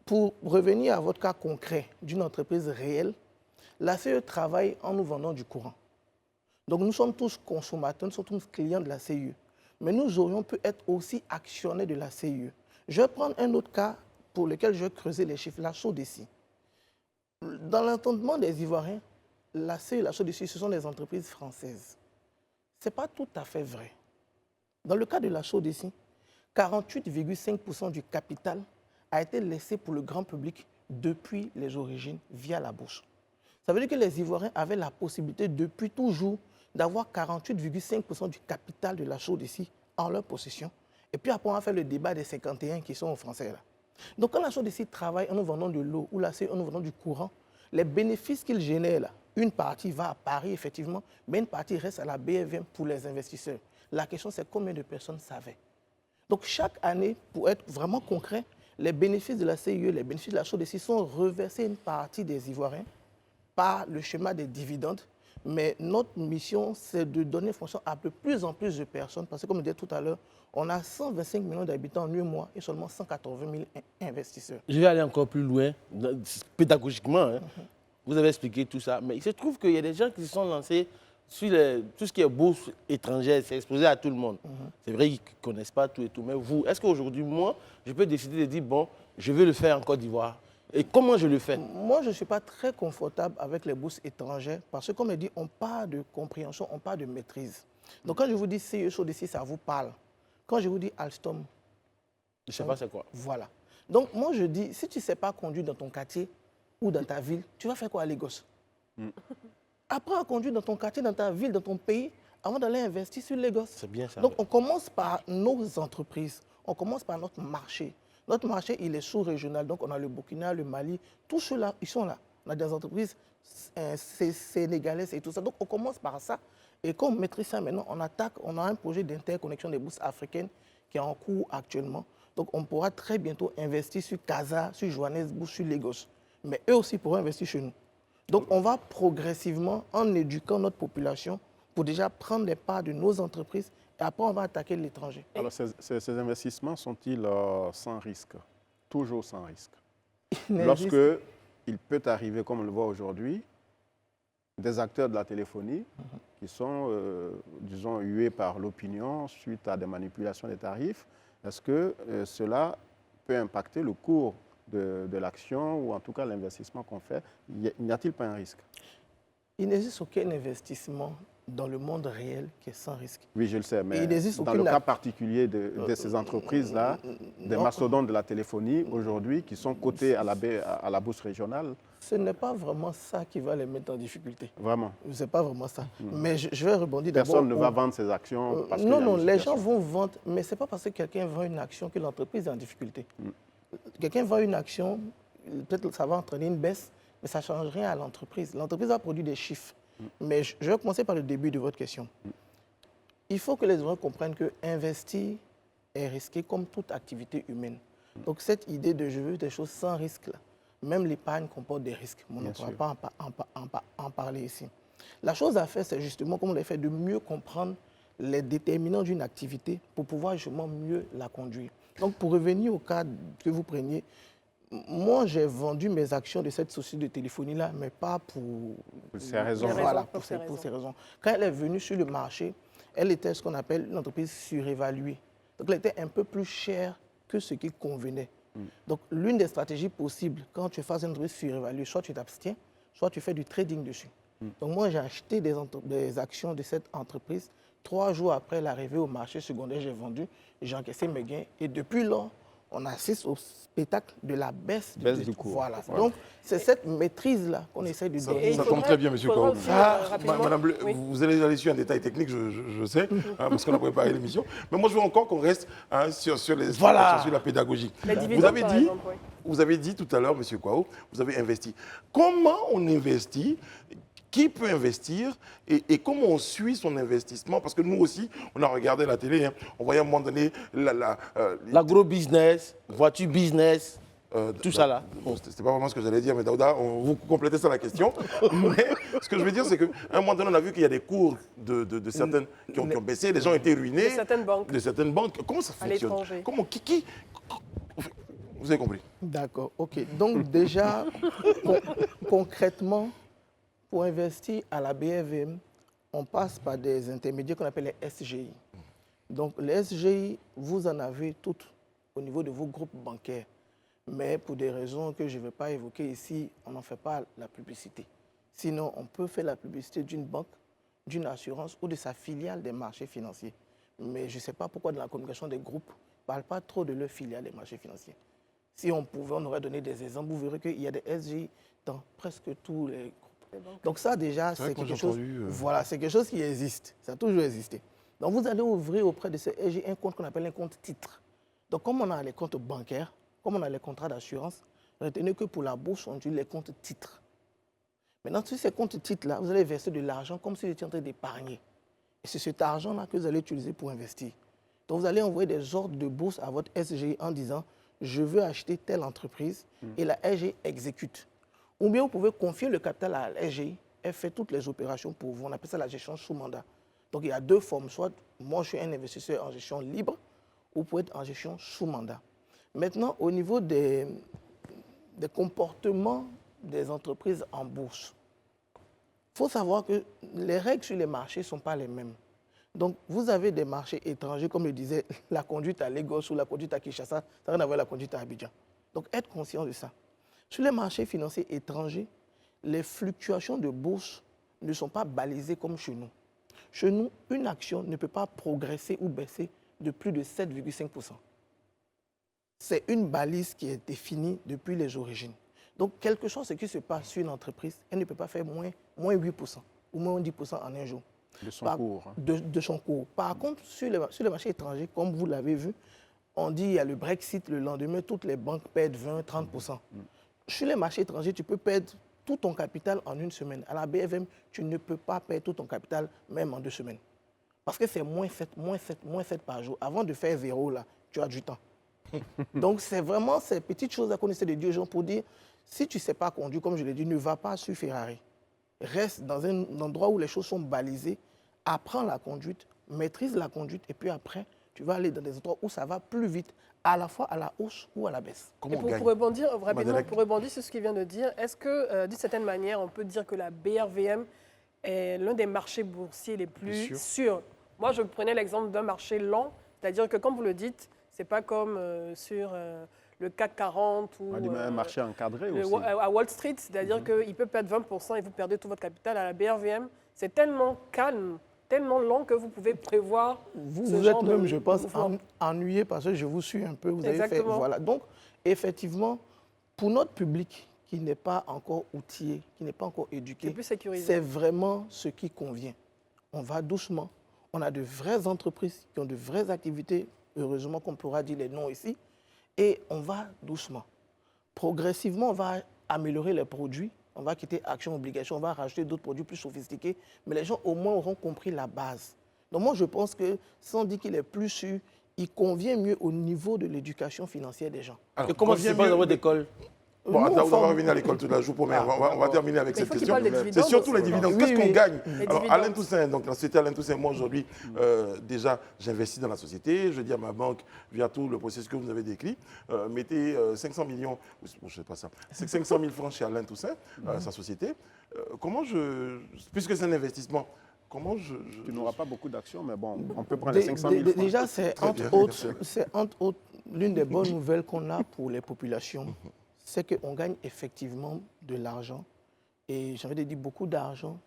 pour revenir à votre cas concret d'une entreprise réelle, la CIE travaille en nous vendant du courant. Donc nous sommes tous consommateurs, nous sommes tous clients de la CIE. Mais nous aurions pu être aussi actionnaires de la CIE. Je vais prendre un autre cas pour lequel je vais creuser les chiffres, la Sodeci. Dans l'entendement des Ivoiriens, la CIE et la Sodeci, ce sont des entreprises françaises. Ce n'est pas tout à fait vrai. Dans le cas de la Sodeci, 48,5% du capital a été laissé pour le grand public depuis les origines via la bourse. Ça veut dire que les Ivoiriens avaient la possibilité depuis toujours d'avoir 48,5% du capital de la Sodeci en leur possession. Et puis après, on a fait le débat des 51 qui sont aux Français là. Donc quand la Sodeci travaille en nous vendant de l'eau ou la CIE en nous vendant du courant, les bénéfices qu'ils génèrent là, une partie va à Paris effectivement, mais une partie reste à la BFM pour les investisseurs. La question c'est combien de personnes savaient. Donc chaque année, pour être vraiment concret, les bénéfices de la CIE, les bénéfices de la Sodeci sont reversés à une partie des Ivoiriens par le schéma des dividendes. Mais notre mission, c'est de donner fonction à de plus en plus de personnes. Parce que comme je disais tout à l'heure, on a 125 millions d'habitants en 8 mois et seulement 180 000 investisseurs. Je vais aller encore plus loin, pédagogiquement. Hein. Vous avez expliqué tout ça. Mais il se trouve qu'il y a des gens qui se sont lancés sur tout ce qui est bourse étrangère. C'est exposé à tout le monde. C'est vrai qu'ils ne connaissent pas tout et tout. Mais vous, est-ce qu'aujourd'hui, moi, je peux décider de dire, bon, je veux le faire en Côte d'Ivoire? Et comment je le fais? Moi, je ne suis pas très confortable avec les bourses étrangères parce que, comme je dis, on parle de compréhension, on parle de maîtrise. Donc, quand je vous dis CIE Sodeci, ça vous parle. Quand je vous dis Alstom, je ne sais pas c'est quoi. Voilà. Donc, moi, je dis, si tu ne sais pas conduire dans ton quartier ou dans ta ville, tu vas faire quoi à Lagos? Apprends à conduire dans ton quartier, dans ta ville, dans ton pays, avant d'aller investir sur Lagos. C'est bien ça. Donc, on commence par nos entreprises, on commence par notre marché. Notre marché, il est sous-régional. Donc, on a le Burkina, le Mali, tous ceux-là, ils sont là. On a des entreprises sénégalaises et tout ça. Donc, on commence par ça. Et quand on maîtrise ça maintenant, on attaque, on a un projet d'interconnexion des bourses africaines qui est en cours actuellement. Donc, on pourra très bientôt investir sur Casa, sur Johannesburg, sur Lagos. mais eux aussi pourront investir chez nous. Donc, on va progressivement, en éduquant notre population, pour déjà prendre les parts de nos entreprises, et après, on va attaquer l'étranger. Alors, ces investissements sont-ils sans risque? Toujours sans risque? Lorsque il peut arriver, comme on le voit aujourd'hui, des acteurs de la téléphonie qui sont, disons, hués par l'opinion suite à des manipulations des tarifs, est-ce que cela peut impacter le cours de l'action ou en tout cas l'investissement qu'on fait? N'y a-t-il pas un risque? Il n'existe aucun investissement dans le monde réel qui est sans risque. Oui, je le sais, mais dans dans le cas particulier de ces entreprises-là, des mastodontes de la téléphonie aujourd'hui qui sont cotés à la bourse régionale. Ce n'est pas vraiment ça qui va les mettre en difficulté. Vraiment? Ce n'est pas vraiment ça. Mais je vais rebondir d'abord. Personne ne va vendre ses actions parce que non, les gens vont vendre, mais ce n'est pas parce que quelqu'un vend une action que l'entreprise est en difficulté. Quelqu'un vend une action, peut-être ça va entraîner une baisse, mais ça ne change rien à l'entreprise. L'entreprise va produire des chiffres. Mais je vais commencer par le début de votre question. Il faut que les gens comprennent que investir est risqué comme toute activité humaine. Donc cette idée de je veux des choses sans risque, là, même l'épargne comporte des risques. On ne pourra pas en parler ici. La chose à faire, c'est justement, comme on l'a fait, de mieux comprendre les déterminants d'une activité pour pouvoir justement mieux la conduire. Donc pour revenir au cas que vous preniez, moi, j'ai vendu mes actions de cette société de téléphonie-là, mais pas pour ces raisons. Voilà, pour ces raisons. Quand elle est venue sur le marché, elle était ce qu'on appelle une entreprise surévaluée. Donc, elle était un peu plus chère que ce qui convenait. Donc, l'une des stratégies possibles, quand tu fais une entreprise surévaluée, soit tu t'abstiens, soit tu fais du trading dessus. Donc, moi, j'ai acheté des actions de cette entreprise. 3 jours après l'arrivée au marché secondaire, j'ai vendu, j'ai encaissé mes gains. Et depuis lors, on assiste au spectacle de la baisse du cours. Voilà. Donc, c'est cette maîtrise-là qu'on essaie de donner. Ça tombe très bien, M. Kaou. Madame Bleu, vous allez aller sur un détail technique, je sais, parce qu'on a préparé l'émission. Mais moi, je veux encore qu'on reste sur la pédagogie. Vous avez dit tout à l'heure, M. Kaou, vous avez investi. Comment on investit? Qui peut investir et comment on suit son investissement? Parce que nous aussi, on a regardé la télé, hein, on voyait à un moment donné l'agro-business, voiture business, tout ça là. Bon, c'était pas vraiment ce que j'allais dire, mais Daouda, vous complétez ça la question. Mais ce que je veux dire, c'est qu'à un moment donné, on a vu qu'il y a des cours de certaines qui ont baissé, les gens ont été ruinés. De certaines banques. Comment ça fonctionne? Comment, vous avez compris? D'accord, ok. Donc déjà, concrètement, pour investir à la BFM, on passe par des intermédiaires qu'on appelle les SGI. Donc les SGI, vous en avez toutes au niveau de vos groupes bancaires. Mais pour des raisons que je ne vais pas évoquer ici, on n'en fait pas la publicité. Sinon, on peut faire la publicité d'une banque, d'une assurance ou de sa filiale des marchés financiers. Mais je ne sais pas pourquoi dans la communication des groupes, ne parle pas trop de leur filiale des marchés financiers. Si on pouvait, on aurait donné des exemples. Vous verrez qu'il y a des SGI dans presque tous les groupes. Donc ça déjà, c'est quelque chose, voilà, c'est quelque chose qui existe, ça a toujours existé. Donc vous allez ouvrir auprès de ces SG un compte qu'on appelle un compte titre. Donc comme on a les comptes bancaires, comme on a les contrats d'assurance, retenez que pour la bourse, on utilise les comptes titres. Maintenant, sur ces comptes titres-là, vous allez verser de l'argent comme si vous étiez en train d'épargner. Et c'est cet argent-là que vous allez utiliser pour investir. Donc vous allez envoyer des ordres de bourse à votre SGI en disant « je veux acheter telle entreprise » et la SGI exécute. Ou bien vous pouvez confier le capital à la SGI, elle fait toutes les opérations pour vous. On appelle ça la gestion sous mandat. Donc il y a 2 formes. Soit moi je suis un investisseur en gestion libre, ou vous pouvez être en gestion sous mandat. Maintenant, au niveau des comportements des entreprises en bourse, il faut savoir que les règles sur les marchés ne sont pas les mêmes. Donc vous avez des marchés étrangers, comme le disait la conduite à Lagos ou la conduite à Kinshasa, ça n'a rien à voir avec la conduite à Abidjan. Donc être conscient de ça. Sur les marchés financiers étrangers, les fluctuations de bourse ne sont pas balisées comme chez nous. Chez nous, une action ne peut pas progresser ou baisser de plus de 7,5%. C'est une balise qui est définie depuis les origines. Donc, quelque chose ce qui se passe sur une entreprise, elle ne peut pas faire moins 8% ou moins 10% en un jour. De son cours. De son cours. Par contre, sur les marchés étrangers, comme vous l'avez vu, on dit qu'il y a le Brexit, le lendemain, toutes les banques perdent 20-30%. Sur les marchés étrangers, tu peux perdre tout ton capital en une semaine. À la BFM, tu ne peux pas perdre tout ton capital même en 2 semaines. Parce que c'est moins 7 par jour. Avant de faire 0, là, tu as du temps. Donc, c'est vraiment ces petites choses à connaître de Dieu, gens, pour dire, si tu ne sais pas conduire, comme je l'ai dit, ne va pas sur Ferrari. Reste dans un endroit où les choses sont balisées, apprends la conduite, maîtrise la conduite, et puis après, tu vas aller dans des endroits où ça va plus vite, à la fois à la hausse ou à la baisse. Et pour rebondir rapidement, pour rebondir sur ce qu'il vient de dire, est-ce que, d'une certaine manière, on peut dire que la BRVM est l'un des marchés boursiers les plus sûrs? Moi, je prenais l'exemple d'un marché lent, c'est-à-dire que, comme vous le dites, ce n'est pas comme sur le CAC 40 ou un marché encadré aussi. À Wall Street, c'est-à-dire qu'il peut perdre 20% et vous perdez tout votre capital. À la BRVM, c'est tellement calme, tellement lent que vous pouvez prévoir Vous êtes même, je pense, ennuyé parce que je vous suis un peu. Vous avez fait, voilà. Donc, effectivement, pour notre public qui n'est pas encore outillé, qui n'est pas encore éduqué, c'est vraiment ce qui convient. On va doucement. On a de vraies entreprises qui ont de vraies activités. Heureusement qu'on pourra dire les noms ici. Et on va doucement. Progressivement, on va améliorer les produits. On va quitter action, obligation, on va rajouter d'autres produits plus sophistiqués. Mais les gens, au moins, auront compris la base. Donc moi, je pense que, sans dire qu'il est plus sûr, il convient mieux au niveau de l'éducation financière des gens. Alors, et comment ça se passe dans votre école? Bon, attends, on va revenir à l'école tout la jour. On va terminer avec cette question. C'est surtout les dividendes. Qu'est-ce qu'on gagne? Alors, Alain Toussaint, donc la société Alain Toussaint, moi aujourd'hui, déjà, j'investis dans la société. Je dis à ma banque, via tout le processus que vous avez décrit, mettez 500 millions, bon, je ne sais pas ça, 500 000 francs chez Alain Toussaint, sa société. Comment puisque c'est un investissement, Tu n'auras pas beaucoup d'actions, mais bon, on peut prendre les 500 000 francs. Déjà, c'est entre autres l'une des bonnes nouvelles qu'on a pour les populations. C'est qu'on gagne effectivement de l'argent. Et j'avais dit beaucoup d'argent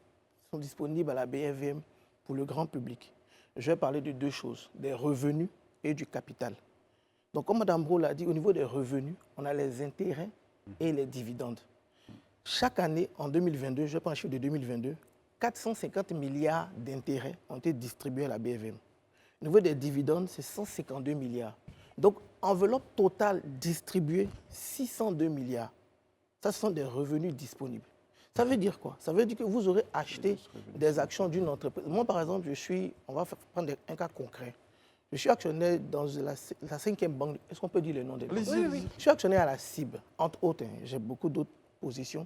sont disponibles à la BRVM pour le grand public. Je vais parler de deux choses, des revenus et du capital. Donc, comme Mme Brault l'a dit, au niveau des revenus, on a les intérêts et les dividendes. Chaque année, en 2022, je prends un chiffre de 2022, 450 milliards d'intérêts ont été distribués à la BRVM. Au niveau des dividendes, c'est 152 milliards. Donc, enveloppe totale distribuée, 602 milliards. Ça, ce sont des revenus disponibles. Ça veut dire quoi? Ça veut dire que vous aurez acheté des actions d'une entreprise. Moi, par exemple, on va prendre un cas concret. Je suis actionnaire dans la 5e banque. Est-ce qu'on peut dire le nom des banques? Oui. Je suis actionnaire à la CIB, entre autres. J'ai beaucoup d'autres positions.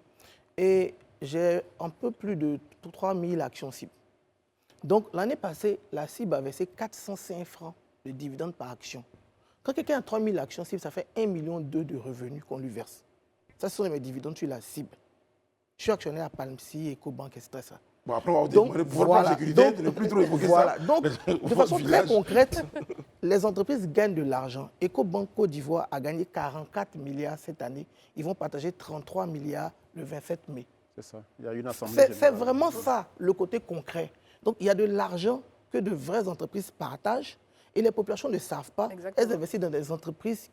Et j'ai un peu plus de 3000 actions CIB. Donc, l'année passée, la CIB a versé 405 francs de dividendes par action. Quand quelqu'un a 3000 actions CIB, ça fait 1,2 million de revenus qu'on lui verse. Ça, ce sont mes dividendes sur la CIB. Je suis actionnaire à Palmsi, Ecobank, etc. Bon, après, on va vous dire, pour la sécurité, de ne plus trop évoquer ça. Donc, de façon très concrète, les entreprises gagnent de l'argent. Ecobank Côte d'Ivoire a gagné 44 milliards cette année. Ils vont partager 33 milliards le 27 mai. C'est ça. Il y a une assemblée. C'est vraiment ça, le côté concret. Donc, il y a de l'argent que de vraies entreprises partagent. Et les populations ne savent pas. Elles investissent dans des entreprises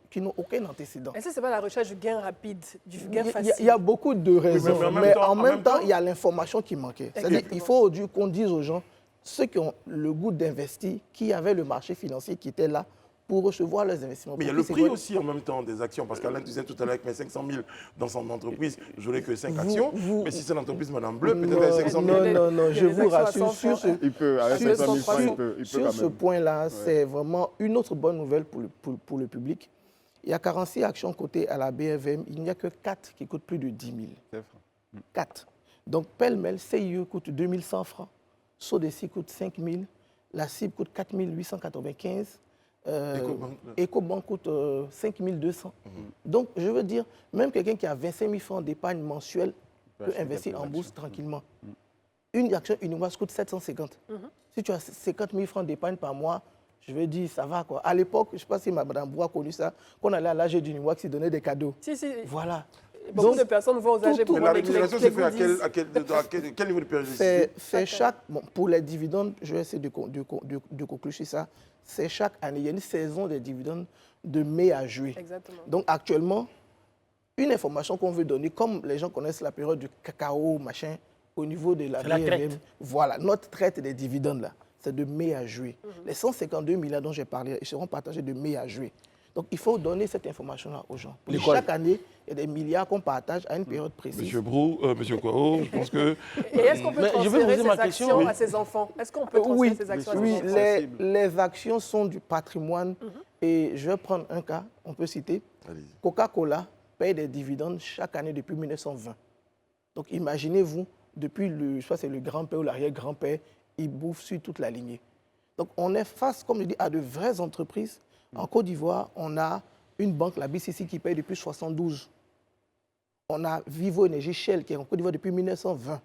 qui n'ont aucun antécédent. Est-ce que ce n'est pas la recherche du gain rapide, du gain facile? Il y a beaucoup de raisons, mais en même temps, il y a l'information qui manquait. C'est-à-dire qu'il faut qu'on dise aux gens, ceux qui ont le goût d'investir, qui avaient le marché financier qui était là, pour recevoir les investissements. Mais il y a le prix aussi en même temps des actions, parce qu'Alain disait tout à l'heure avec mes 500 000 dans son entreprise, je n'aurais que 5 actions, mais si c'est l'entreprise Madame Bleu, peut-être 500 000. Non, je vous rassure, sur ce point-là, c'est vraiment une autre bonne nouvelle pour le public. Il y a 46 actions cotées à la BRVM, il n'y a que 4 qui coûtent plus de 10 000. 4. Donc, pêle-mêle, CIE coûte 2100 francs, Sodeci coûte 5 000, la CIB coûte 4 895. Ecobank coûte 5 200. Donc, je veux dire, même quelqu'un qui a 25 000 francs d'épargne mensuelle peut investir en bourse tranquillement. Une action Uniwax coûte 750. Si tu as 50 000 francs d'épargne par mois, je veux dire, ça va quoi. À l'époque, je ne sais pas si Mme Brault a connu ça, qu'on allait à l'AG d'Uniwax, ils donnaient des cadeaux. Si. Voilà. Beaucoup de personnes vont aux AG pour la rémunération se fait à quel niveau de périodicité? C'est chaque... Bon, pour les dividendes, je vais essayer de conclure sur ça. C'est chaque année. Il y a une saison des dividendes de mai à juillet. Exactement. Donc actuellement, une information qu'on veut donner, comme les gens connaissent la période du cacao, machin, au niveau de la BRVM, voilà, notre traite des dividendes là, c'est de mai à juillet. Les 152 milliards dont j'ai parlé, ils seront partagés de mai à juillet. Donc, il faut donner cette information-là aux gens. Chaque année, il y a des milliards qu'on partage à une période précise. Monsieur Brault, Monsieur Kouao, je pense que... Et est-ce qu'on peut transférer ces actions à ses enfants? Est-ce qu'on peut transférer ces actions à ses enfants? Les actions sont du patrimoine Et je vais prendre un cas, on peut citer. Coca-Cola paye des dividendes chaque année depuis 1920. Donc imaginez-vous, depuis le grand-père ou l'arrière-grand-père, ils bouffent sur toute la lignée. Donc on est face, comme je dis, à de vraies entreprises. En Côte d'Ivoire, on a une banque, la BCC, qui paye depuis 1972. On a Vivo Énergie Shell, qui est en Côte d'Ivoire depuis 1920.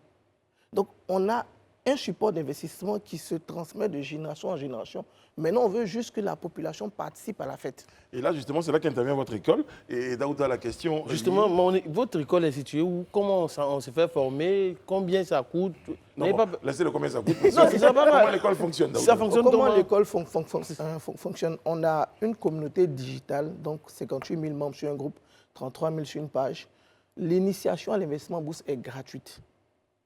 Donc on a un support d'investissement qui se transmet de génération en génération. Maintenant, on veut juste que la population participe à la fête. Et là, justement, c'est là qu'intervient votre école. Et Daouda, la question... Justement, votre école est située où? Comment on se fait former? Combien ça coûte? Non, bon, laissez-le combien ça coûte. Non, c'est pas mal. Comment l'école fonctionne, Daouda? Ça fonctionne comment l'école fonctionne? On a une communauté digitale, donc 58 000 membres sur un groupe, 33 000 sur une page. L'initiation à l'investissement bourse est gratuite.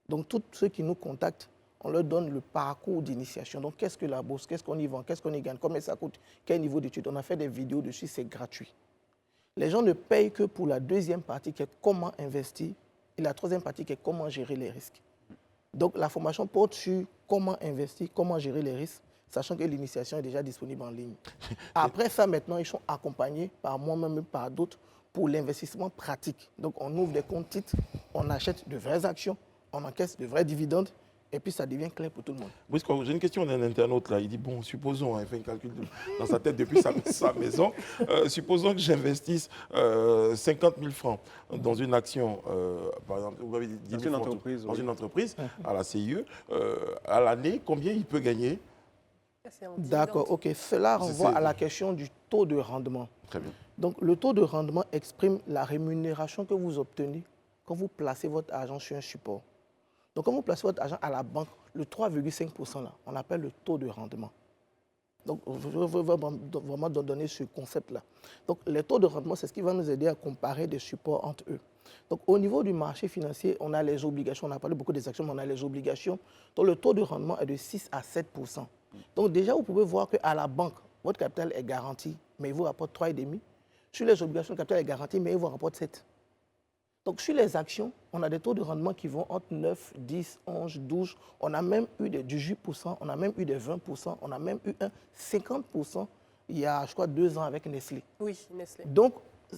Donc, tous ceux qui nous contactent, on leur donne le parcours d'initiation. Donc, qu'est-ce que la bourse? Qu'est-ce qu'on y vend? Qu'est-ce qu'on y gagne? Combien ça coûte? Quel niveau d'études? On a fait des vidéos dessus, c'est gratuit. Les gens ne payent que pour la deuxième partie qui est comment investir et la troisième partie qui est comment gérer les risques. Donc, la formation porte sur comment investir, comment gérer les risques, sachant que l'initiation est déjà disponible en ligne. Après ça, maintenant, ils sont accompagnés par moi-même et par d'autres pour l'investissement pratique. Donc, on ouvre des comptes titres, on achète de vraies actions, on encaisse de vrais dividendes, et puis ça devient clair pour tout le monde. J'ai une question d'un internaute là. Il dit, bon, supposons, il fait un calcul dans sa tête depuis sa maison, supposons que j'investisse 50 000 francs dans une action, par exemple, vous m'avez dit dans une entreprise, à la CIE, à l'année, combien il peut gagner? D'accord, ok. Cela renvoie à la question du taux de rendement. Très bien. Donc, le taux de rendement exprime la rémunération que vous obtenez quand vous placez votre argent sur un support. Donc, quand vous placez votre argent à la banque, le 3,5% là, on appelle le taux de rendement. Donc, je veux vraiment donner ce concept-là. Donc, les taux de rendement, c'est ce qui va nous aider à comparer des supports entre eux. Donc, au niveau du marché financier, on a les obligations. On a parlé beaucoup des actions, mais on a les obligations. Donc, le taux de rendement est de 6 à 7%. Donc, déjà, vous pouvez voir qu'à la banque, votre capital est garanti, mais il vous rapporte 3,5%. Sur les obligations, le capital est garanti, mais il vous rapporte 7%. Donc, sur les actions, on a des taux de rendement qui vont entre 9, 10, 11, 12. On a même eu des 18%, on a même eu des 20%, on a même eu un 50% il y a, je crois, 2 ans avec Nestlé. Oui, Nestlé. Donc,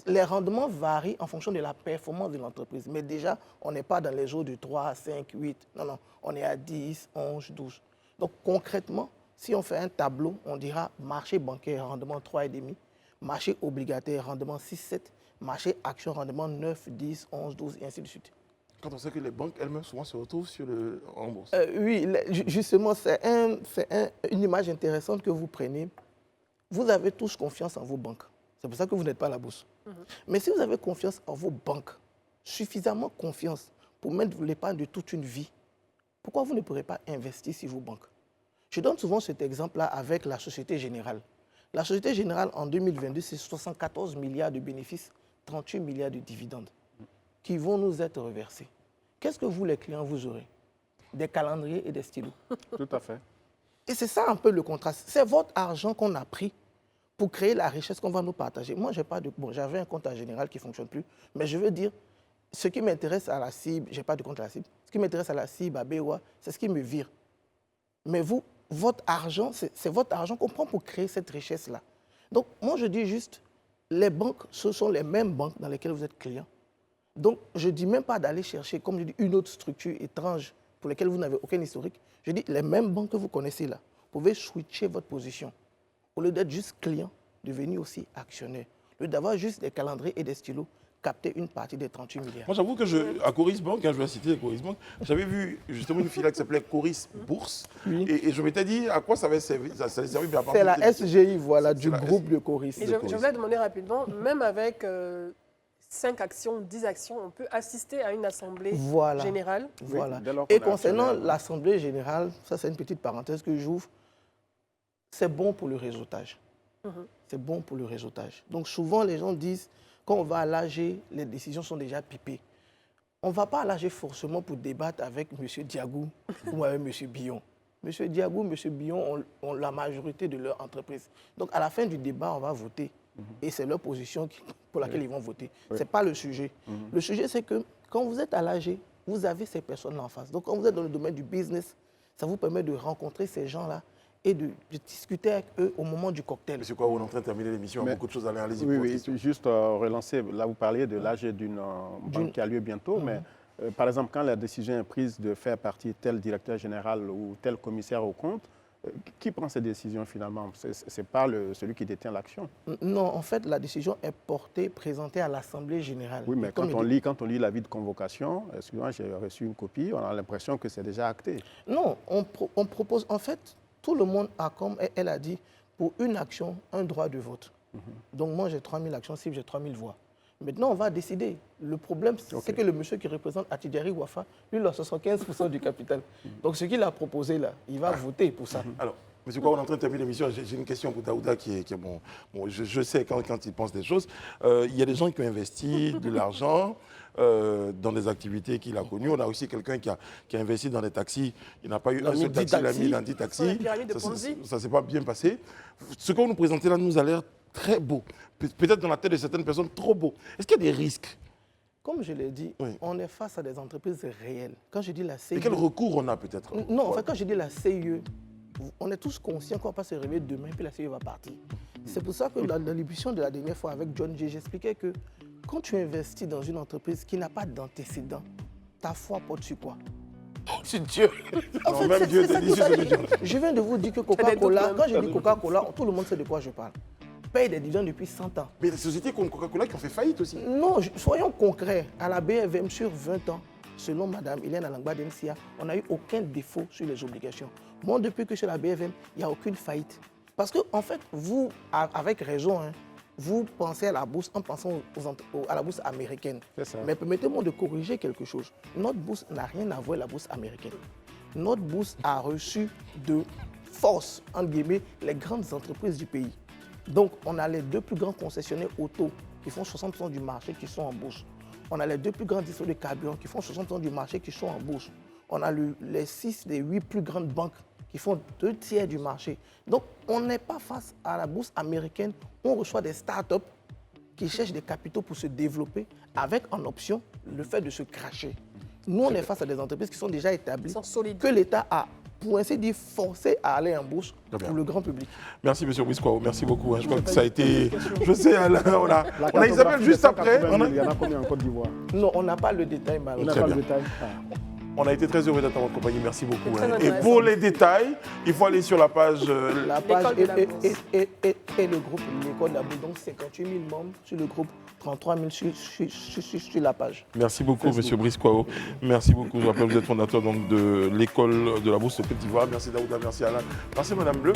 les rendements varient en fonction de la performance de l'entreprise. Mais déjà, on n'est pas dans les jours de 3, 5, 8. Non, non, on est à 10, 11, 12. Donc, concrètement, si on fait un tableau, on dira marché bancaire, rendement 3,5, marché obligataire, rendement 6, 7, marché action, rendement 9, 10, 11, 12, et ainsi de suite. Quand on sait que les banques elles-mêmes souvent se retrouvent en bourse. Oui, justement, c'est une image intéressante que vous prenez. Vous avez tous confiance en vos banques. C'est pour ça que vous n'êtes pas à la bourse. Mais si vous avez confiance en vos banques, suffisamment confiance pour mettre l'épargne de toute une vie, pourquoi vous ne pourrez pas investir sur vos banques? Je donne souvent cet exemple-là avec la Société Générale. La Société Générale, en 2022, c'est 74 milliards de bénéfices, 38 milliards de dividendes qui vont nous être reversés. Qu'est-ce que vous, les clients, vous aurez? Des calendriers et des stylos. Tout à fait. Et c'est ça un peu le contraste. C'est votre argent qu'on a pris pour créer la richesse qu'on va nous partager. Moi, j'avais un compte à Général qui ne fonctionne plus, mais je veux dire, ce qui m'intéresse à la cible, je n'ai pas de compte à la cible, ce qui m'intéresse à la cible, à BOA, c'est ce qui me vire. Mais vous, votre argent, c'est votre argent qu'on prend pour créer cette richesse-là. Donc, moi, je dis juste, les banques, ce sont les mêmes banques dans lesquelles vous êtes client. Donc, je ne dis même pas d'aller chercher, comme je dis, une autre structure étrange pour laquelle vous n'avez aucun historique. Je dis, les mêmes banques que vous connaissez là, vous pouvez switcher votre position. Au lieu d'être juste client, devenir aussi actionnaire. Au lieu d'avoir juste des calendriers et des stylos, capter une partie des 38 milliards. Moi, j'avoue que à Coris Bank, je vais citer Coris Bank, j'avais vu justement une filiale qui s'appelait Coris Bourse. Oui. Et je m'étais dit à quoi ça avait servi. C'est la SGI, voilà, du groupe de Coris. Et je voulais demander rapidement, même avec 5 actions, 10 actions, on peut assister à une assemblée générale. Voilà. Et concernant l'assemblée générale, ça c'est une petite parenthèse que j'ouvre, c'est bon pour le réseautage. C'est bon pour le réseautage. Donc souvent les gens disent, quand on va à l'AG, les décisions sont déjà pipées. On ne va pas à l'AG forcément pour débattre avec M. Diagou ou avec M. Billon. M. Diagou, M. Billon ont la majorité de leur entreprise. Donc à la fin du débat, on va voter. Et c'est leur position pour laquelle ils vont voter. Ce n'est pas le sujet. Le sujet, c'est que quand vous êtes à l'AG, vous avez ces personnes en face. Donc quand vous êtes dans le domaine du business, ça vous permet de rencontrer ces gens-là et de discuter avec eux au moment du cocktail. Monsieur quoi, on est en train de terminer l'émission, il y a beaucoup de choses à aller, allez-y. Oui, juste relancer, là vous parliez de l'âge d'une banque qui a lieu bientôt, mais par exemple, quand la décision est prise de faire partie tel directeur général ou tel commissaire au compte, qui prend ces décisions finalement? Ce n'est pas celui qui détient l'action. Non, en fait, la décision est portée, présentée à l'Assemblée générale. Oui, mais quand on lit l'avis de convocation, excusez-moi, j'ai reçu une copie, on a l'impression que c'est déjà acté. Non, on propose, en fait, tout le monde a, comme elle a dit, pour une action, un droit de vote. Donc moi, j'ai 3000 actions cibles, j'ai 3000 voix. Maintenant, on va décider. Le problème, c'est que le monsieur qui représente Attijari Wafa, lui, il a 75% du capital. Donc, ce qu'il a proposé là, il va voter pour ça. Alors, monsieur Kwa, on est en train de terminer l'émission. J'ai une question pour Daouda qui est bon. Je sais quand il pense des choses. Il y a des gens qui ont investi de l'argent dans des activités qu'il a connues. On a aussi quelqu'un qui a investi dans des taxis. Il n'a pas eu un seul taxi, il a mis dans 10 taxis. Ça ne s'est pas bien passé. Ce que vous nous présentez là nous a l'air très beau. Peut-être dans la tête de certaines personnes, trop beau. Est-ce qu'il y a des risques? Comme je l'ai dit, on est face à des entreprises réelles. Quand je dis la CIE... Et quel recours on a peut-être? Non, en fait, quand je dis la CIE, on est tous conscients qu'on ne va pas se réveiller demain et puis la CIE va partir. C'est pour ça que dans l'émission de la dernière fois avec John J, j'expliquais que quand tu investis dans une entreprise qui n'a pas d'antécédent, ta foi porte sur quoi? C'est Dieu. En fait, même Dieu te dit sur Dieu. Je viens de vous dire que Coca-Cola, quand je dis Coca-Cola, tout le monde sait de quoi je parle. Paye des dividendes depuis 100 ans. Mais des sociétés comme Coca-Cola qui ont fait faillite aussi. Non, soyons concrets. À la BFM, sur 20 ans, selon Mme Hélène Alangba Densia, on n'a eu aucun défaut sur les obligations. Moi, depuis que je suis à la BFM, il n'y a aucune faillite. Parce que, en fait, vous, avec raison, vous pensez à la bourse en pensant à la bourse américaine. Mais permettez-moi de corriger quelque chose. Notre bourse n'a rien à voir avec la bourse américaine. Notre bourse a reçu de force, entre guillemets, les grandes entreprises du pays. Donc, on a les deux plus grands concessionnaires auto qui font 60% du marché qui sont en bourse. On a les deux plus grands distributeurs de carburant qui font 60% du marché qui sont en bourse. On a les 6 des 8 plus grandes banques qui font 2/3 du marché. Donc, on n'est pas face à la bourse américaine. On reçoit des startups qui cherchent des capitaux pour se développer avec en option le fait de se cracher. Nous, on est face à des entreprises qui sont déjà établies, que l'État a, pour ainsi dire, forcé à aller en bourse pour le grand public. Merci, M. Brice Kwao. Merci beaucoup. Je crois que ça a été... Je sais, Alain, on a Isabelle juste après. Il y en a combien en Côte d'Ivoire? Non, on n'a pas le détail, malheureusement. Très bien. On a été très heureux d'être en votre compagnie. Merci beaucoup. Et pour les détails, il faut aller sur la page... La page et le groupe L'École de la Bourse. Donc 58 000 membres sur le groupe, 33 000 sur la page. Merci beaucoup, M. Brice Kwao. Merci beaucoup. Je rappelle que vous êtes fondateur donc, de l'École de la Bourse de Côte d'Ivoire. Merci Daouda, merci Alain. Merci Madame Bleu.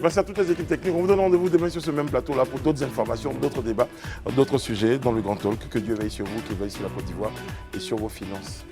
Merci à toutes les équipes techniques. On vous donne rendez-vous demain sur ce même plateau-là pour d'autres informations, d'autres débats, d'autres sujets dans le Grand Talk. Que Dieu veille sur vous, qu'il veille sur la Côte d'Ivoire et sur vos finances.